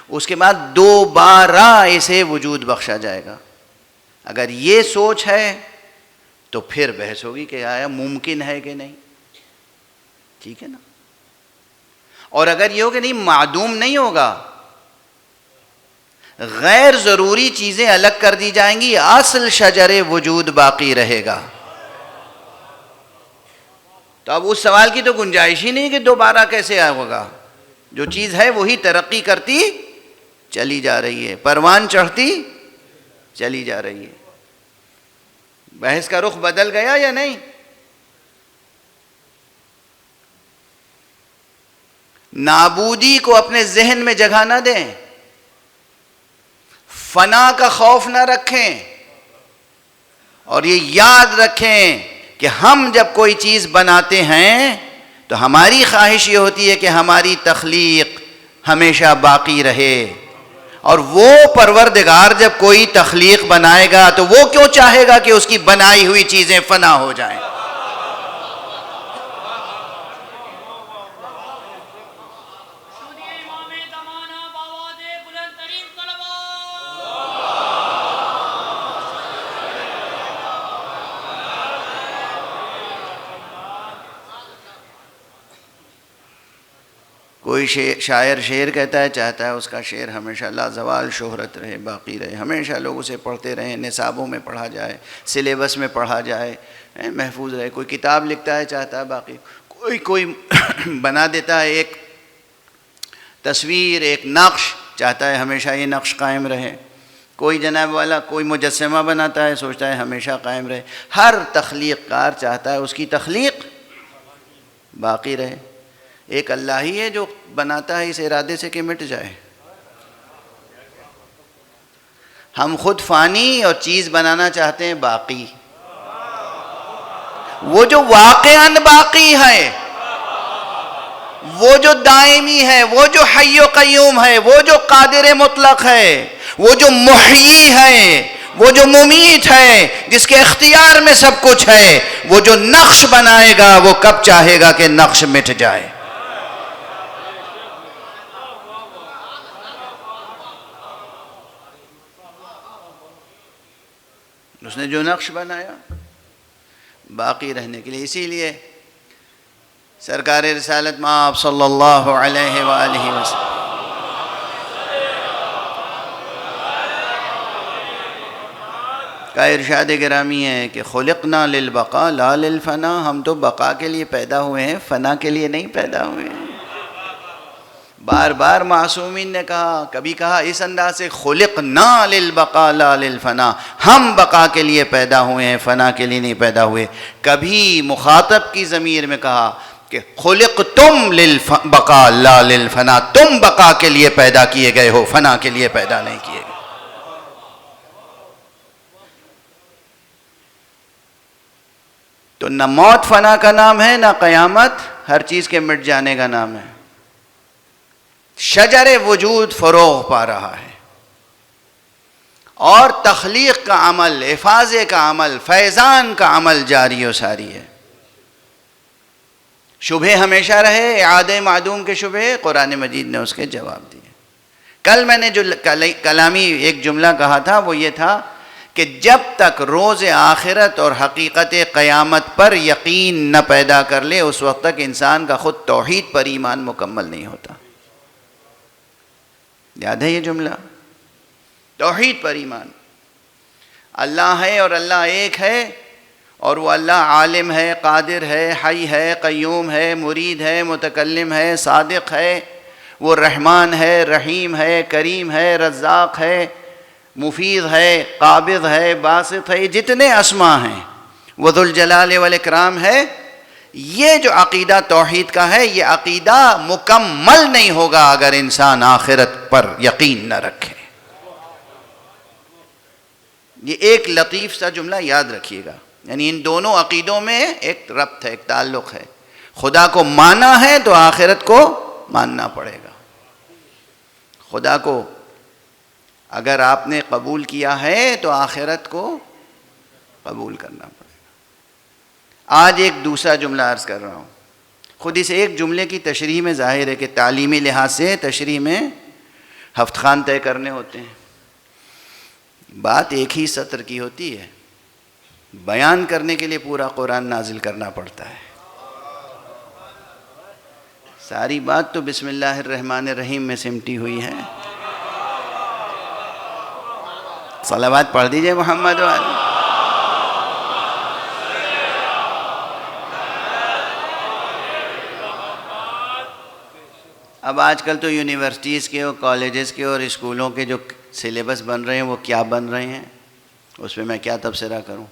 اس کے بعد دوبارہ اسے وجود بخشا جائے گا۔ اگر یہ سوچ ہے تو پھر بحث ہوگی کہ آیا ممکن ہے کہ نہیں، ٹھیک ہے نا۔ اور اگر یہ ہو کہ نہیں معدوم نہیں ہوگا، غیر ضروری چیزیں الگ کر دی جائیں گی، اصل شجر وجود باقی رہے گا، تو اب اس سوال کی تو گنجائش ہی نہیں کہ دوبارہ کیسے ہوگا۔ جو چیز ہے وہی ترقی کرتی چلی جا رہی ہے، پروان چڑھتی چلی جا رہی ہے۔ بحث کا رخ بدل گیا یا نہیں؟ نابودی کو اپنے ذہن میں جگہ نہ دیں، فنا کا خوف نہ رکھیں، اور یہ یاد رکھیں کہ ہم جب کوئی چیز بناتے ہیں تو ہماری خواہش یہ ہوتی ہے کہ ہماری تخلیق ہمیشہ باقی رہے، اور وہ پروردگار جب کوئی تخلیق بنائے گا تو وہ کیوں چاہے گا کہ اس کی بنائی ہوئی چیزیں فنا ہو جائیں؟ کوئی شاعر شعر کہتا ہے، چاہتا ہے اس کا شعر ہمیشہ لازوال شہرت رہے، باقی رہے، ہمیشہ لوگ اسے پڑھتے رہیں، نصابوں میں پڑھا جائے، سلیبس میں پڑھا جائے، محفوظ رہے۔ کوئی کتاب لکھتا ہے، چاہتا ہے باقی، کوئی بنا دیتا ہے ایک تصویر، ایک نقش، چاہتا ہے ہمیشہ یہ نقش قائم رہے۔ کوئی جناب والا کوئی مجسمہ بناتا ہے، سوچتا ہے ہمیشہ قائم رہے۔ ہر تخلیق کار چاہتا ہے اس کی تخلیق باقی رہے۔ ایک اللہ ہی ہے جو بناتا ہے اس ارادے سے کہ مٹ جائے۔ ہم خود فانی اور چیز بنانا چاہتے ہیں باقی۔ وہ جو واقعاً باقی ہے، وہ جو دائمی ہے، وہ جو حی و قیوم ہے، وہ جو قادر مطلق ہے، وہ جو محیی ہے، وہ جو ممیت ہے، جس کے اختیار میں سب کچھ ہے، وہ جو نقش بنائے گا وہ کب چاہے گا کہ نقش مٹ جائے؟ اس نے جو نقش بنایا باقی رہنے کے لیے۔ اسی لیے سرکار رسالت مآب صلی اللہ علیہ وآلہ وسلم کا ارشاد گرامی ہے کہ خلقنا للبقاء لا للفنا، ہم تو بقا کے لیے پیدا ہوئے ہیں، فنا کے لیے نہیں پیدا ہوئے ہیں۔ بار بار معصومین نے کہا، کبھی کہا اس انداز سے خلقنا للبقاء لا للفنا، ہم بقا کے لیے پیدا ہوئے ہیں، فنا کے لیے نہیں پیدا ہوئے۔ کبھی مخاطب کی ضمیر میں کہا کہ خلقتم للبقاء لا للفنا، تم بقا کے لیے پیدا کیے گئے ہو، فنا کے لیے پیدا نہیں کیے گئے۔ تو نہ موت فنا کا نام ہے، نہ قیامت ہر چیز کے مٹ جانے کا نام ہے۔ شجر وجود فروغ پا رہا ہے، اور تخلیق کا عمل، افاضے کا عمل، فیضان کا عمل جاری و ساری ہے۔ شبہ ہمیشہ رہے، اعادہ معدوم کے شبہ، قرآن مجید نے اس کے جواب دیے۔ کل میں نے جو کلامی ایک جملہ کہا تھا وہ یہ تھا کہ جب تک روز آخرت اور حقیقت قیامت پر یقین نہ پیدا کر لے، اس وقت تک انسان کا خود توحید پر ایمان مکمل نہیں ہوتا۔ یاد ہے یہ جملہ؟ توحید پر ایمان، اللہ ہے اور اللہ ایک ہے، اور وہ اللہ عالم ہے، قادر ہے، حی ہے، قیوم ہے، مرید ہے، متکلم ہے، صادق ہے، وہ رحمان ہے، رحیم ہے، کریم ہے، رزاق ہے، مفید ہے، قابض ہے، باسط ہے، جتنے اسما ہیں، وہ ذوالجلال والاکرام ہے۔ یہ جو عقیدہ توحید کا ہے، یہ عقیدہ مکمل نہیں ہوگا اگر انسان آخرت پر یقین نہ رکھے۔ یہ ایک لطیف سا جملہ یاد رکھیے گا، یعنی ان دونوں عقیدوں میں ایک ربط ہے، ایک تعلق ہے۔ خدا کو مانا ہے تو آخرت کو ماننا پڑے گا۔ خدا کو اگر آپ نے قبول کیا ہے تو آخرت کو قبول کرنا پڑے گا۔ آج ایک دوسرا جملہ عرض کر رہا ہوں، خود اس ایک جملے کی تشریح میں ظاہر ہے کہ تعلیمی لحاظ سے تشریح میں ہفت خوان طے کرنے ہوتے ہیں۔ بات ایک ہی سطر کی ہوتی ہے، بیان کرنے کے لیے پورا قرآن نازل کرنا پڑتا ہے۔ ساری بات تو بسم اللہ الرحمن الرحیم میں سمٹی ہوئی ہے۔ صلوات پڑھ دیجئے محمد والے۔ اب آج کل تو یونیورسٹیز کے اور کالجز کے اور اسکولوں کے جو سلیبس بن رہے ہیں وہ کیا بن رہے ہیں، اس پہ میں کیا تبصرہ کروں۔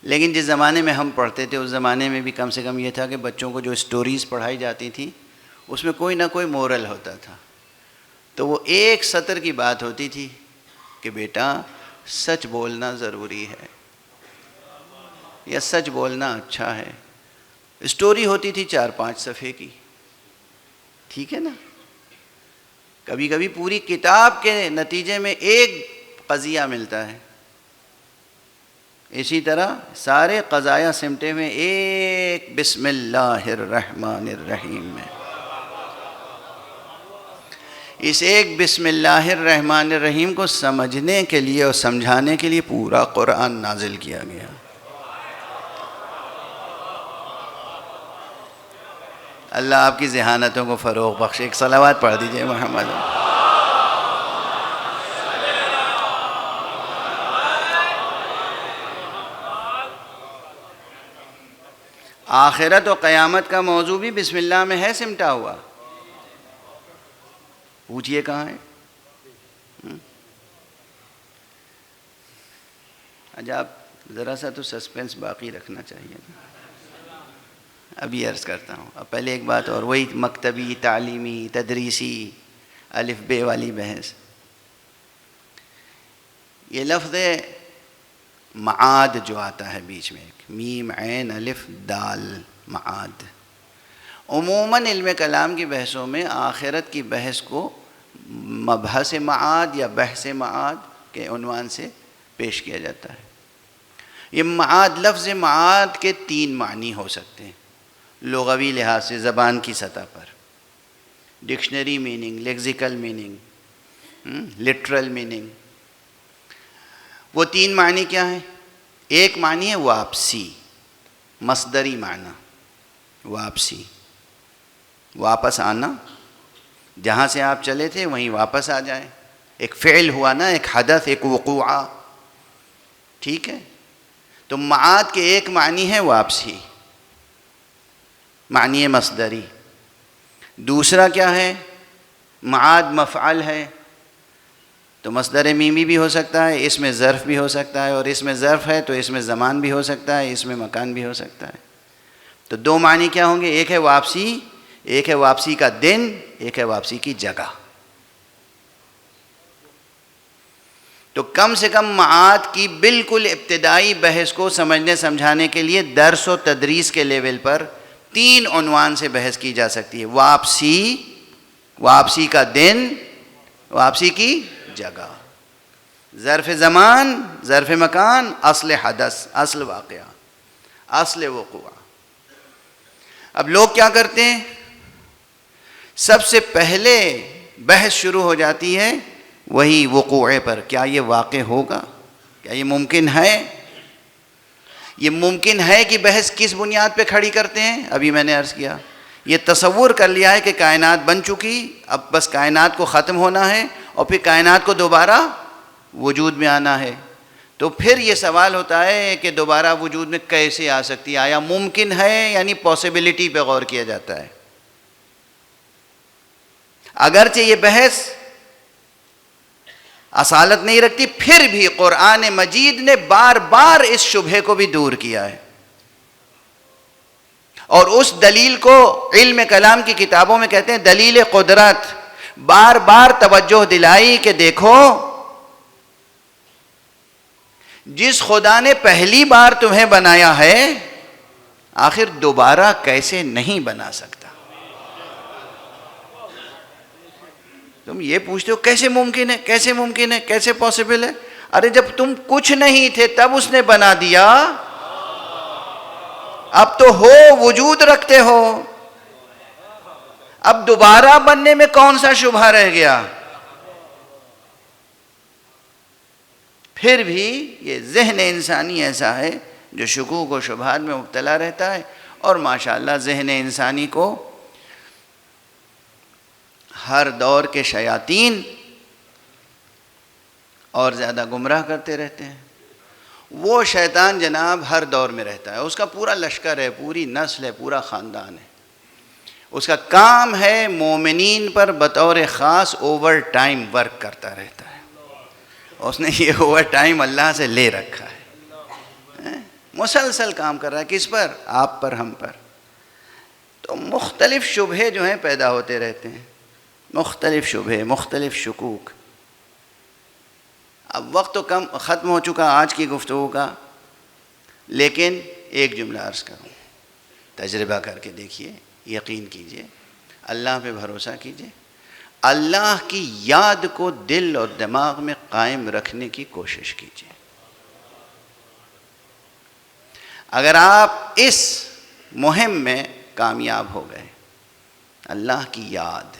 لیکن جس زمانے میں ہم پڑھتے تھے اس زمانے میں بھی کم سے کم یہ تھا کہ بچوں کو جو اسٹوریز پڑھائی جاتی تھی اس میں کوئی نہ کوئی مورل ہوتا تھا۔ تو وہ ایک سطر کی بات ہوتی تھی کہ بیٹا سچ بولنا ضروری ہے، یا سچ بولنا اچھا ہے۔ اسٹوری ہوتی تھی 4-5 صفحے کی، ٹھیک ہے نا؟ کبھی کبھی پوری کتاب کے نتیجے میں ایک قضیہ ملتا ہے۔ اسی طرح سارے قضایا سمٹے ہوئے ایک بسم اللہ الرحمن الرحیم میں۔ اس ایک بسم اللہ الرحمن الرحیم کو سمجھنے کے لیے اور سمجھانے کے لیے پورا قرآن نازل کیا گیا۔ اللہ آپ کی ذہانتوں کو فروغ بخشے. ایک صلوات پڑھ دیجئے محمد. آخرت و قیامت کا موضوع بھی بسم اللہ میں ہے سمٹا ہوا. پوچھئے کہاں ہے؟ عجب، ذرا سا تو سسپینس باقی رکھنا چاہیے. ابھی عرض کرتا ہوں. اب پہلے ایک بات اور، وہی مکتبی، تعلیمی، تدریسی، الف بے والی بحث. یہ لفظ معاد جو آتا ہے بیچ میں، میم عین الف دال، معاد. عموماً علم کلام کی بحثوں میں آخرت کی بحث کو مبحث معاد یا بحث معاد کے عنوان سے پیش کیا جاتا ہے. یہ معاد، لفظ معاد کے 3 معنی ہو سکتے ہیں لغوی لحاظ سے، زبان کی سطح پر. Dictionary meaning, lexical meaning, literal meaning. وہ 3 معنی کیا ہیں؟ ایک معنی ہے واپسی، مصدری معنی، واپسی، واپس آنا. جہاں سے آپ چلے تھے وہیں واپس آ جائیں. ایک فعل ہوا نا، ایک حدث، ایک وقوعہ. ٹھیک ہے؟ تو معاد کے ایک معنی ہے واپسی، معنی مصدری. دوسرا کیا ہے؟ معاد مفعل ہے، تو مصدر میمی بھی ہو سکتا ہے، اس میں ظرف بھی ہو سکتا ہے، اور اس میں ظرف ہے تو اس میں زمان بھی ہو سکتا ہے، اس میں مکان بھی ہو سکتا ہے. تو 2 معنی کیا ہوں گے؟ ایک ہے واپسی، ایک ہے واپسی کا دن، ایک ہے واپسی کی جگہ. تو کم سے کم معاد کی بالکل ابتدائی بحث کو سمجھنے سمجھانے کے لیے درس و تدریس کے لیول پر 3 عنوان سے بحث کی جا سکتی ہے. واپسی، واپسی کا دن، واپسی کی جگہ. ظرف زمان، ظرف مکان، اصل حدث، اصل واقعہ، اصل وقوع. اب لوگ کیا کرتے ہیں؟ سب سے پہلے بحث شروع ہو جاتی ہے وہی وقوع پر. کیا یہ واقع ہوگا؟ کیا یہ ممکن ہے؟ یہ ممکن ہے کی بحث کس بنیاد پہ کھڑی کرتے ہیں؟ ابھی میں نے عرض کیا، یہ تصور کر لیا ہے کہ کائنات بن چکی، اب بس کائنات کو ختم ہونا ہے اور پھر کائنات کو دوبارہ وجود میں آنا ہے. تو پھر یہ سوال ہوتا ہے کہ دوبارہ وجود میں کیسے آ سکتی ہے؟ آیا ممکن ہے؟ یعنی پاسبلٹی پہ غور کیا جاتا ہے. اگرچہ یہ بحث اصالت نہیں رکھتی، پھر بھی قرآن مجید نے بار بار اس شبہے کو بھی دور کیا ہے، اور اس دلیل کو علم کلام کی کتابوں میں کہتے ہیں دلیل قدرت. بار بار توجہ دلائی کہ دیکھو، جس خدا نے پہلی بار تمہیں بنایا ہے آخر دوبارہ کیسے نہیں بنا سکتا؟ تم یہ پوچھتے ہو کیسے ممکن ہے، کیسے ممکن ہے، کیسے پاسبل ہے؟ ارے جب تم کچھ نہیں تھے تب اس نے بنا دیا، اب تو ہو، وجود رکھتے ہو، اب دوبارہ بننے میں کون سا شبہ رہ گیا؟ پھر بھی یہ ذہن انسانی ایسا ہے جو شکوک و شبہات میں مبتلا رہتا ہے، اور ماشاءاللہ ذہن انسانی کو ہر دور کے شیاطین اور زیادہ گمراہ کرتے رہتے ہیں. وہ شیطان جناب ہر دور میں رہتا ہے، اس کا پورا لشکر ہے، پوری نسل ہے، پورا خاندان ہے. اس کا کام ہے مومنین پر بطور خاص اوور ٹائم ورک کرتا رہتا ہے. اس نے یہ اوور ٹائم اللہ سے لے رکھا ہے، مسلسل کام کر رہا ہے. کس پر؟ آپ پر، ہم پر. تو مختلف شبہے جو ہیں پیدا ہوتے رہتے ہیں، مختلف شبہے، مختلف شکوک. اب وقت تو کم ختم ہو چکا آج کی گفتگو کا، لیکن ایک جملہ عرض کروں، تجربہ کر کے دیکھیے، یقین کیجئے، اللہ پہ بھروسہ کیجئے، اللہ کی یاد کو دل اور دماغ میں قائم رکھنے کی کوشش کیجئے. اگر آپ اس مہم میں کامیاب ہو گئے، اللہ کی یاد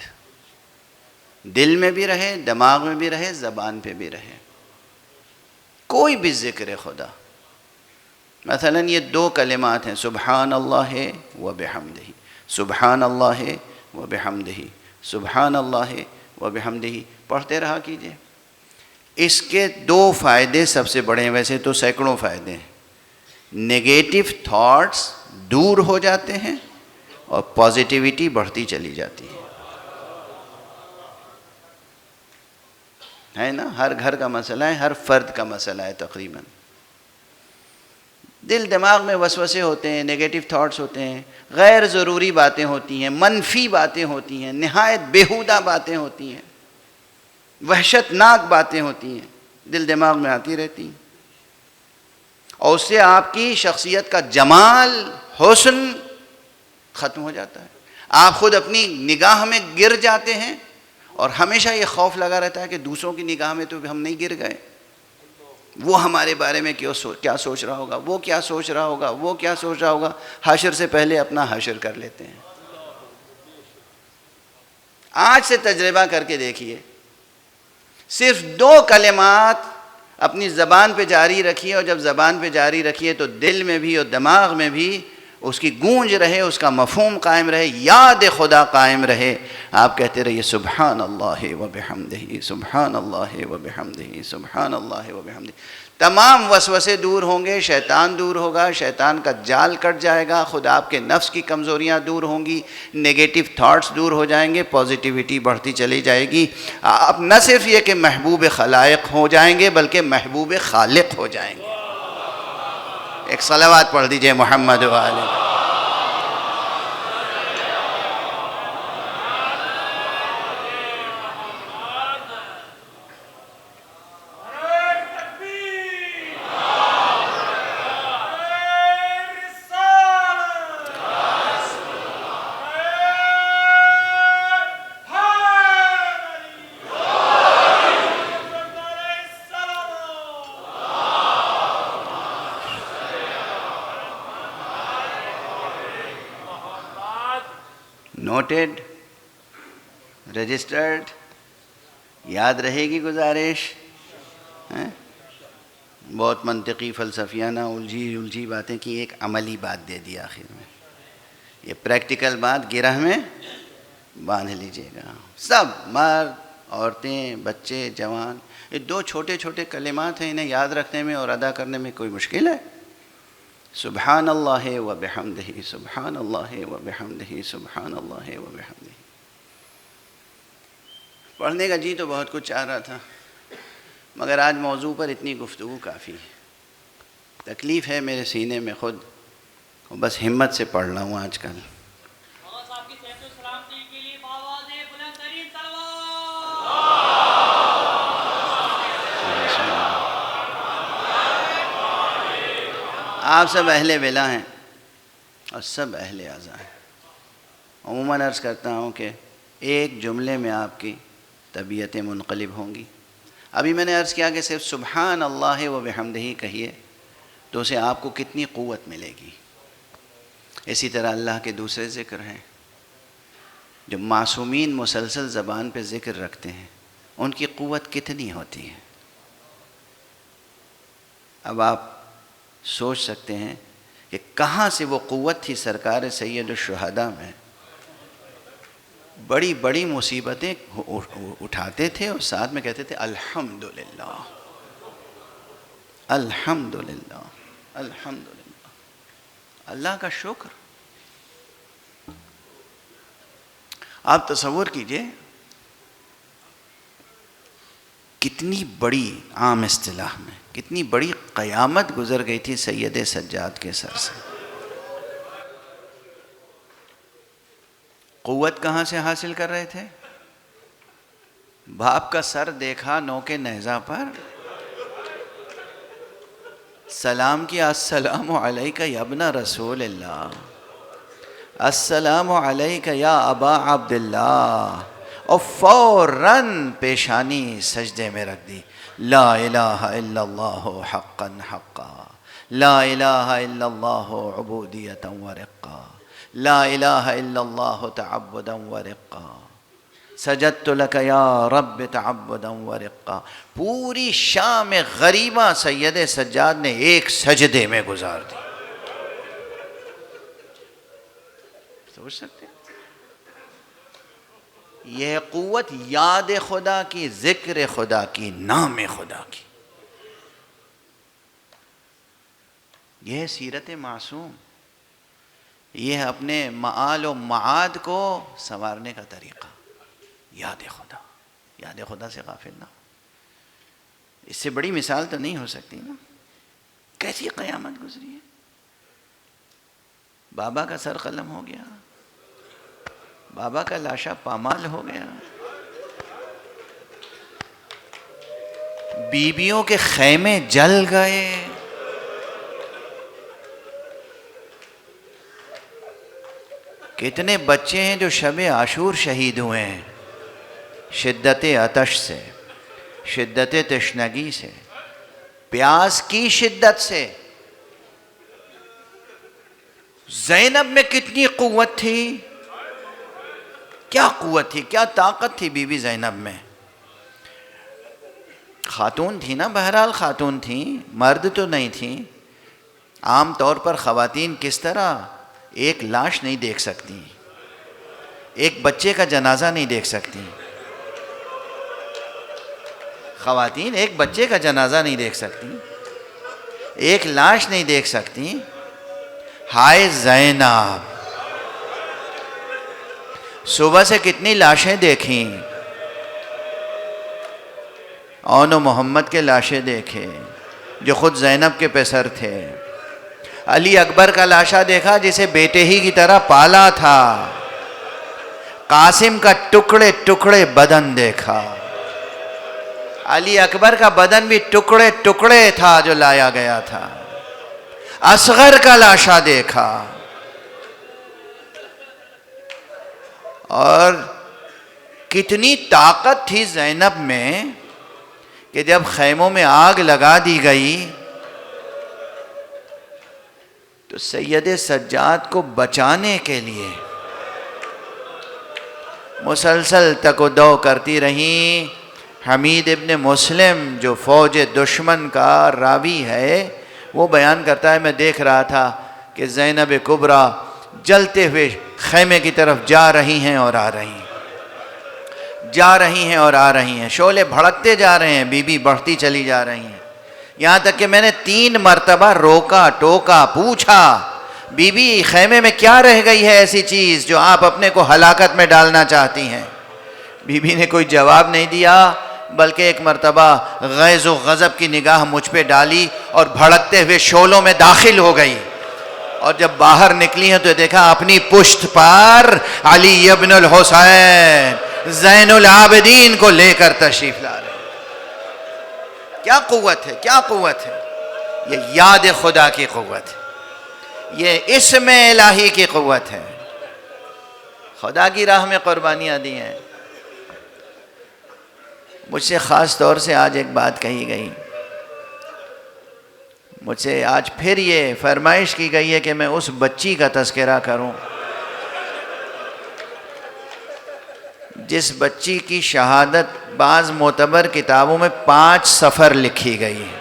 دل میں بھی رہے، دماغ میں بھی رہے، زبان پہ بھی رہے، کوئی بھی ذکر خدا مثلا یہ دو کلمات ہیں، سبحان اللہ و بحمدہ، سبحان اللہ و بحمدہ، سبحان اللہ و بحمدہ، پڑھتے رہا کیجئے۔ اس کے دو فائدے سب سے بڑے ہیں، ویسے تو سینکڑوں فائدے ہیں۔ نگیٹو تھاٹس دور ہو جاتے ہیں اور پازیٹیوٹی بڑھتی چلی جاتی ہے نا؟ ہر گھر کا مسئلہ ہے، ہر فرد کا مسئلہ ہے تقریباً۔ دل دماغ میں وسوسے ہوتے ہیں، نگیٹو تھاٹس ہوتے ہیں، غیر ضروری باتیں ہوتی ہیں، منفی باتیں ہوتی ہیں، نہایت بیہودہ باتیں ہوتی ہیں، وحشت ناک باتیں ہوتی ہیں، دل دماغ میں آتی رہتی ہیں، اور اس سے آپ کی شخصیت کا جمال، حسن ختم ہو جاتا ہے۔ آپ خود اپنی نگاہ میں گر جاتے ہیں، اور ہمیشہ یہ خوف لگا رہتا ہے کہ دوسروں کی نگاہ میں تو ہم نہیں گر گئے، وہ ہمارے بارے میں کیا سوچ رہا ہوگا، وہ کیا سوچ رہا ہوگا، وہ کیا سوچ رہا ہوگا۔ حشر سے پہلے اپنا حشر کر لیتے ہیں۔ آج سے تجربہ کر کے دیکھیے، صرف 2 کلمات اپنی زبان پہ جاری رکھیے، اور جب زبان پہ جاری رکھیے تو دل میں بھی اور دماغ میں بھی اس کی گونج رہے، اس کا مفہوم قائم رہے، یاد خدا قائم رہے۔ آپ کہتے رہیے سبحان اللہ و بحمدہ، سبحان اللہ و بحمدہ، سبحان اللہ و بحمدہ۔ تمام وسوسے دور ہوں گے، شیطان دور ہوگا، شیطان کا جال کٹ جائے گا، خود آپ کے نفس کی کمزوریاں دور ہوں گی، نگیٹو تھاٹس دور ہو جائیں گے، پازیٹیوٹی بڑھتی چلی جائے گی۔ آپ نہ صرف یہ کہ محبوب خلائق ہو جائیں گے، بلکہ محبوب خالق ہو جائیں گے۔ ایک صلوات پڑھ دیجئے محمد و آلہ۔ نوٹڈ، رجسٹرڈ، یاد رہے گی گزارش؟ بہت منطقی فلسفیانہ الجھی باتیں کی، ایک عملی بات دے دی آخر میں۔ یہ پریکٹیکل بات گرہ میں باندھ لیجئے گا، سب مرد، عورتیں، بچے، جوان۔ یہ 2 چھوٹے چھوٹے کلمات ہیں، انہیں یاد رکھنے میں اور ادا کرنے میں کوئی مشکل ہے؟ سبحان اللہ و بحمدہ، سبحان اللہ و بحمدہ، سبحان اللہ و بحمدہ۔ پڑھنے کا جی تو بہت کچھ چاہ رہا تھا، مگر آج موضوع پر اتنی گفتگو کافی ہے۔ تکلیف ہے میرے سینے میں خود، بس ہمت سے پڑھ رہا ہوں آج کل۔ آپ سب اہل ولا ہیں اور سب اہل عزا ہیں۔ عموماً عرض کرتا ہوں کہ ایک جملے میں آپ کی طبیعتیں منقلب ہوں گی۔ ابھی میں نے عرض کیا کہ صرف سبحان اللہ و بحمدہ کہیے تو اسے آپ کو کتنی قوت ملے گی۔ اسی طرح اللہ کے دوسرے ذکر ہیں، جو معصومین مسلسل زبان پہ ذکر رکھتے ہیں، ان کی قوت کتنی ہوتی ہے۔ اب آپ سوچ سکتے ہیں کہ کہاں سے وہ قوت تھی سرکار سید الشہداء میں۔ بڑی بڑی مصیبتیں اٹھاتے تھے اور ساتھ میں کہتے تھے الحمدللہ، الحمدللہ، الحمدللہ، اللہ کا شکر۔ آپ تصور کیجئے کتنی بڑی عام اصطلاح میں کتنی بڑی قیامت گزر گئی تھی سید سجاد کے سر سے۔ قوت کہاں سے حاصل کر رہے تھے؟ باپ کا سر دیکھا نوک نیزہ پر، سلام کیا، السلام علیکہ یا ابن رسول اللہ، السلام علیکہ یا ابا عبداللہ، اور فوراً پیشانی سجدے میں رکھ دی۔ لا الہ الا اللہ حقا حقا، لا الہ الا اللہ عبودیتا ورقا، لا الہ الا اللہ تعبدا ورقا۔ سجدت لک یا رب تعبدا ورقا. پوری شام غریبہ سید سجاد نے ایک سجدے میں گزار دی. سوچ سکتے ہیں یہ ہے قوت یاد خدا کی، ذکر خدا کی، نام خدا کی. یہ ہے سیرت معصوم. یہ ہے اپنے معال و معاد کو سنوارنے کا طریقہ. یاد خدا، یاد خدا سے غافل نہ ہو. اس سے بڑی مثال تو نہیں ہو سکتی نا. کیسی قیامت گزری ہے. بابا کا سر قلم ہو گیا، بابا کا لاشا پامال ہو گیا، بیویوں کے خیمے جل گئے، کتنے بچے ہیں جو شب عاشور شہید ہوئے ہیں شدت عطش سے، شدت تشنگی سے، پیاس کی شدت سے. زینب میں کتنی قوت تھی، کیا قوت تھی، کیا طاقت تھی بی بی زینب میں. خاتون تھی نا، بہرحال خاتون تھی، مرد تو نہیں تھی. عام طور پر خواتین کس طرح ایک لاش نہیں دیکھ سکتی، ایک بچے کا جنازہ نہیں دیکھ سکتی. خواتین ایک بچے کا جنازہ نہیں دیکھ سکتی، ایک لاش نہیں دیکھ سکتی. ہائے زینب، صبح سے کتنی لاشیں دیکھیں. اون و محمد کے لاشیں دیکھے جو خود زینب کے پیسر تھے. علی اکبر کا لاشا دیکھا جسے بیٹے ہی کی طرح پالا تھا. قاسم کا ٹکڑے ٹکڑے بدن دیکھا. علی اکبر کا بدن بھی ٹکڑے ٹکڑے تھا جو لایا گیا تھا. اصغر کا لاشا دیکھا. اور کتنی طاقت تھی زینب میں کہ جب خیموں میں آگ لگا دی گئی تو سید سجاد کو بچانے کے لیے مسلسل تک و دو کرتی رہیں. حمید ابن مسلم جو فوج دشمن کا راوی ہے وہ بیان کرتا ہے، میں دیکھ رہا تھا کہ زینب کبریٰ جلتے ہوئے خیمے کی طرف جا رہی ہیں اور آ رہی ہیں، جا رہی ہیں اور آ رہی ہیں. شعلے بھڑکتے جا رہے ہیں، بی بی بڑھتی چلی جا رہی ہیں. یہاں تک کہ میں نے 3 مرتبہ روکا، ٹوکا، پوچھا بی بی خیمے میں کیا رہ گئی ہے ایسی چیز جو آپ اپنے کو ہلاکت میں ڈالنا چاہتی ہیں. بی بی نے کوئی جواب نہیں دیا، بلکہ ایک مرتبہ غیظ و غضب کی نگاہ مجھ پہ ڈالی اور بھڑکتے ہوئے شعلوں میں داخل ہو گئی. اور جب باہر نکلی ہیں تو دیکھا اپنی پشت پر علی ابن الحسین زین العابدین کو لے کر تشریف لا رہے. کیا قوت ہے، کیا قوت ہے. یہ یاد خدا کی قوت ہے، یہ اسم الہی کی قوت ہے. خدا کی راہ میں قربانیاں دی ہیں. مجھ سے خاص طور سے آج ایک بات کہی گئی، مجھ سے آج پھر یہ فرمائش کی گئی ہے کہ میں اس بچی کا تذکرہ کروں جس بچی کی شہادت بعض معتبر کتابوں میں 5 سفر لکھی گئی ہے.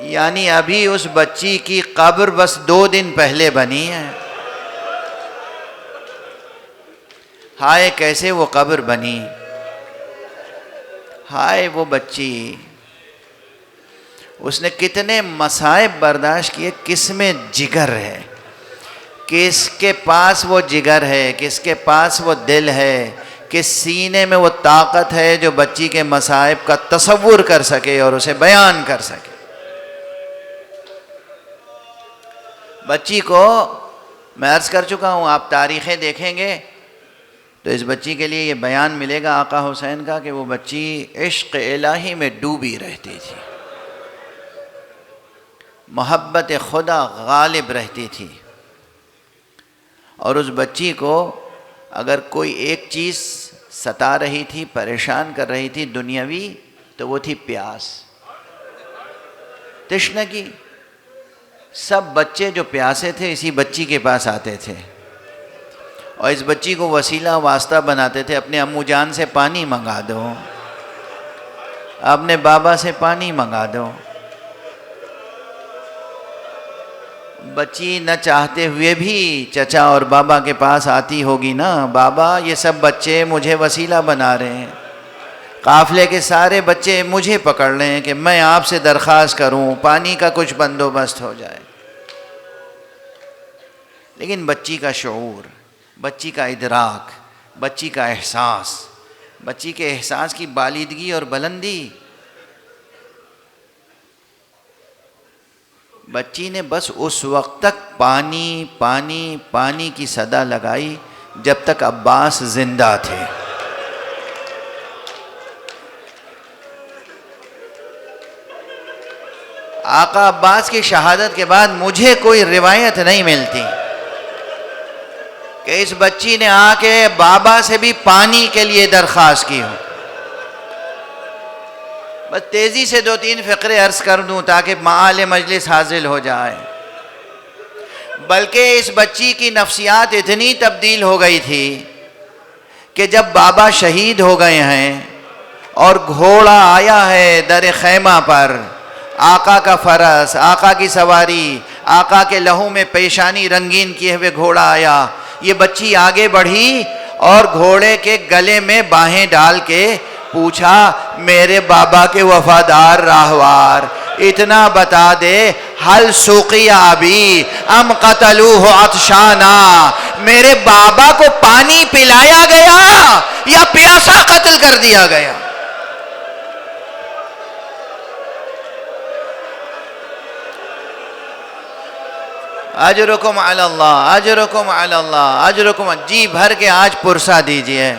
یعنی ابھی اس بچی کی قبر بس 2 دن پہلے بنی ہے. ہائے کیسے وہ قبر بنی، ہائے وہ بچی، اس نے کتنے مصائب برداشت کیے. کس میں جگر ہے، کس کے پاس وہ جگر ہے، کس کے پاس وہ دل ہے، کس سینے میں وہ طاقت ہے جو بچی کے مصائب کا تصور کر سکے اور اسے بیان کر سکے. بچی کو میں عرض کر چکا ہوں، آپ تاریخیں دیکھیں گے تو اس بچی کے لیے یہ بیان ملے گا آقا حسین کا کہ وہ بچی عشق الہی میں ڈوبی رہتی تھی، محبت خدا غالب رہتی تھی. اور اس بچی کو اگر کوئی ایک چیز ستا رہی تھی، پریشان کر رہی تھی دنیاوی، تو وہ تھی پیاس، تشنگی. سب بچے جو پیاسے تھے اسی بچی کے پاس آتے تھے اور اس بچی کو وسیلہ واسطہ بناتے تھے، اپنے امو جان سے پانی منگا دو، اپنے بابا سے پانی منگا دو۔ بچی نہ چاہتے ہوئے بھی چچا اور بابا کے پاس آتی ہوگی نا، بابا یہ سب بچے مجھے وسیلہ بنا رہے ہیں، قافلے کے سارے بچے مجھے پکڑ رہے ہیں کہ میں آپ سے درخواست کروں پانی کا کچھ بندوبست ہو جائے۔ لیکن بچی کا شعور، بچی کا ادراک، بچی کا احساس، بچی کے احساس کی بالیدگی اور بلندی، بچی نے بس اس وقت تک پانی پانی پانی کی صدا لگائی جب تک عباس زندہ تھے۔ آقا عباس کی شہادت کے بعد مجھے کوئی روایت نہیں ملتی کہ اس بچی نے آ کے بابا سے بھی پانی کے لیے درخواست کی ہو۔ بس تیزی سے 2-3 فقرے عرض کر دوں تاکہ معال مجلس حاصل ہو جائے۔ بلکہ اس بچی کی نفسیات اتنی تبدیل ہو گئی تھی کہ جب بابا شہید ہو گئے ہیں اور گھوڑا آیا ہے در خیمہ پر، آقا کا فرس، آقا کی سواری، آقا کے لہو میں پیشانی رنگین کیے ہوئے گھوڑا آیا، یہ بچی آگے بڑھی اور گھوڑے کے گلے میں باہیں ڈال کے پوچھا، میرے بابا کے وفادار راہوار اتنا بتا دے، حل سقی ابی ام قتلوہ عطشانا، میرے بابا کو پانی پلایا گیا یا پیاسا قتل کر دیا گیا؟ اجرکم علی اللہ، اجرکم علی اللہ، اجرکم، جی بھر کے آج پرسہ دیجئے۔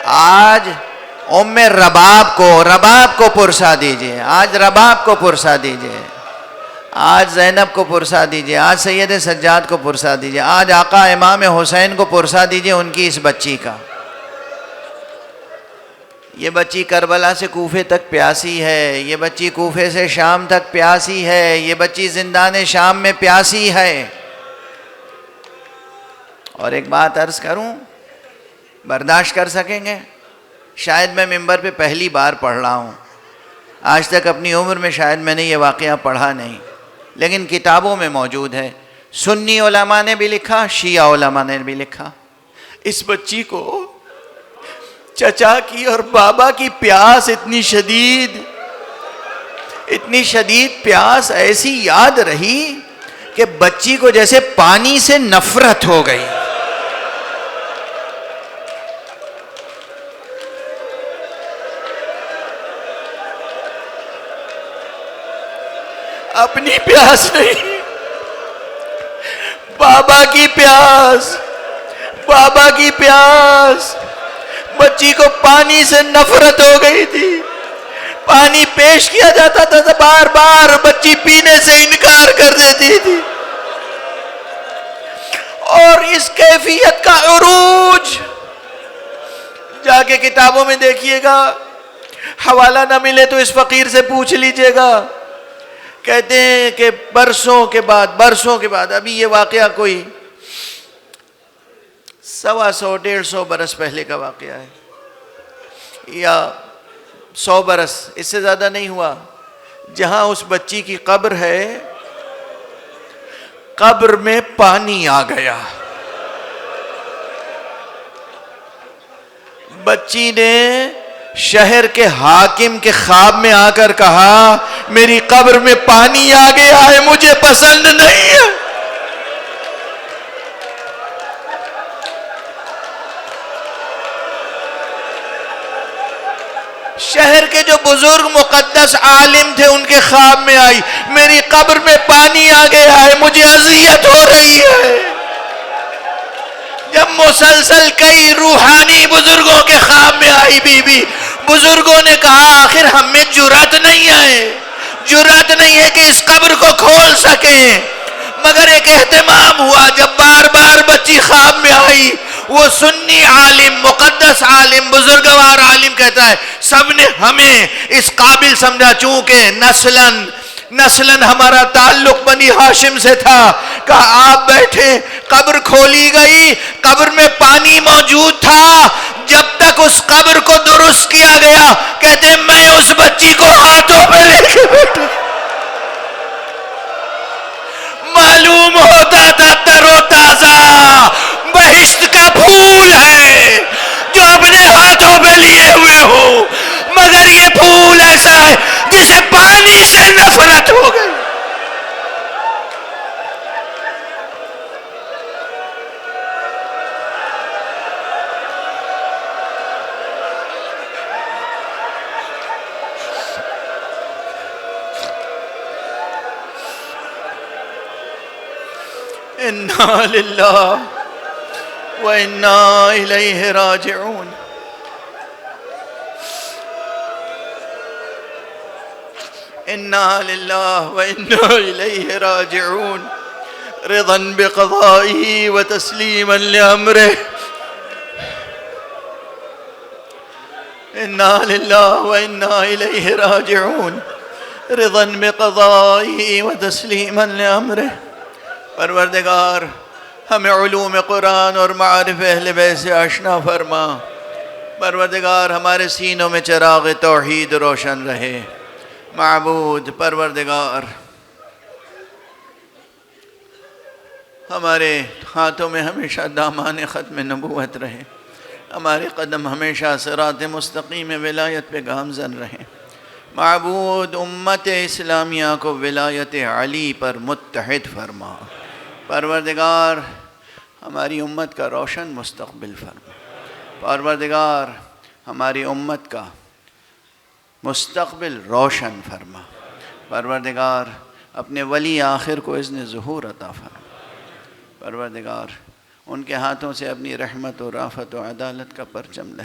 آج ام رباب کو پرسہ دیجئے، آج رباب کو پرسہ دیجئے، آج زینب کو پرسہ دیجئے، آج سید سجاد کو پرسہ دیجئے، آج آقا امام حسین کو پرسہ دیجئے ان کی اس بچی کا۔ یہ بچی کربلا سے کوفے تک پیاسی ہے، یہ بچی کوفے سے شام تک پیاسی ہے، یہ بچی زندان شام میں پیاسی ہے۔ اور ایک بات عرض کروں، برداشت کر سکیں گے؟ شاید میں ممبر پہ پہلی بار پڑھ رہا ہوں، آج تک اپنی عمر میں شاید میں نے یہ واقعہ پڑھا نہیں، لیکن کتابوں میں موجود ہے، سنی علماء نے بھی لکھا، شیعہ علماء نے بھی لکھا۔ اس بچی کو چچا کی اور بابا کی پیاس اتنی شدید پیاس ایسی یاد رہی کہ بچی کو جیسے پانی سے نفرت ہو گئی۔ اپنی پیاس نہیں، بابا کی پیاس، بابا کی پیاس۔ بچی کو پانی سے نفرت ہو گئی تھی، پانی پیش کیا جاتا تھا تو بار بار بچی پینے سے انکار کر دیتی تھی۔ اور اس کیفیت کا عروج جا کے کتابوں میں دیکھیے گا، حوالہ نہ ملے تو اس فقیر سے پوچھ لیجئے گا، کہتے ہیں کہ برسوں کے بعد ابھی یہ واقعہ کوئی 100-150 برس پہلے کا واقعہ ہے، یا 100 برس، اس سے زیادہ نہیں ہوا، جہاں اس بچی کی قبر ہے، قبر میں پانی آ گیا۔ بچی نے شہر کے حاکم کے خواب میں آ کر کہا، میری قبر میں پانی آ گیا ہے، مجھے پسند نہیں ہے۔ شہر کے جو بزرگ مقدس عالم تھے ان کے خواب میں آئی، میری قبر میں پانی آ گیا ہے، مجھے اذیت ہو رہی ہے۔ جب مسلسل کئی روحانی بزرگوں کے خواب میں آئی بی بی، بزرگوں نے کہا آخر ہم میں جرأت نہیں ہے کہ اس قبر کو کھول سکیں، مگر ایک اہتمام ہوا، جب بار بار بچی خواب میں آئی، وہ سنی عالم، مقدس عالم، بزرگوار عالم کہتا ہے سب نے ہمیں اس قابل سمجھا، چونکہ نسلاً ہمارا تعلق بنی ہاشم سے تھا، کہا آپ بیٹھے. قبر کھولی گئی, قبر میں پانی موجود تھا. جب تک اس قبر کو درست کیا گیا, کہتے میں اس بچی کو ہاتھوں پہ لے کے بیٹھا. معلوم ہوتا تھا تر و تازہ بہشت کا پھول ہے جو اپنے ہاتھوں پہ لیے ہوئے ہو, مگر یہ پھول ایسا ہے جسے پانی سے نفرت ہو گئی. انا للہ وانا الیہ راجعون. انا للہ وانا الیہ راجعون. رضا بقضائه وتسلیما لامرہ. انا للہ وانا الیہ راجعون. رضا بقضائه وتسلیما لامرہ. پروردگار ہمیں علوم قرآن اور معارف اہل بیت سے آشنا فرما. پروردگار ہمارے سینوں میں چراغ توحید روشن رہے. معبود پروردگار ہمارے ہاتھوں میں ہمیشہ دامان ختم نبوت رہے. ہمارے قدم ہمیشہ صراط مستقیم ولایت پہ گامزن رہیں. معبود امت اسلامیہ کو ولایت علی پر متحد فرما. پروردگار ہماری امت کا روشن مستقبل فرما. پروردگار ہماری امت کا مستقبل روشن فرما. پروردگار اپنے ولی آخر کو اذن ظہور عطا فرما. پروردگار ان کے ہاتھوں سے اپنی رحمت و رافت و عدالت کا پرچم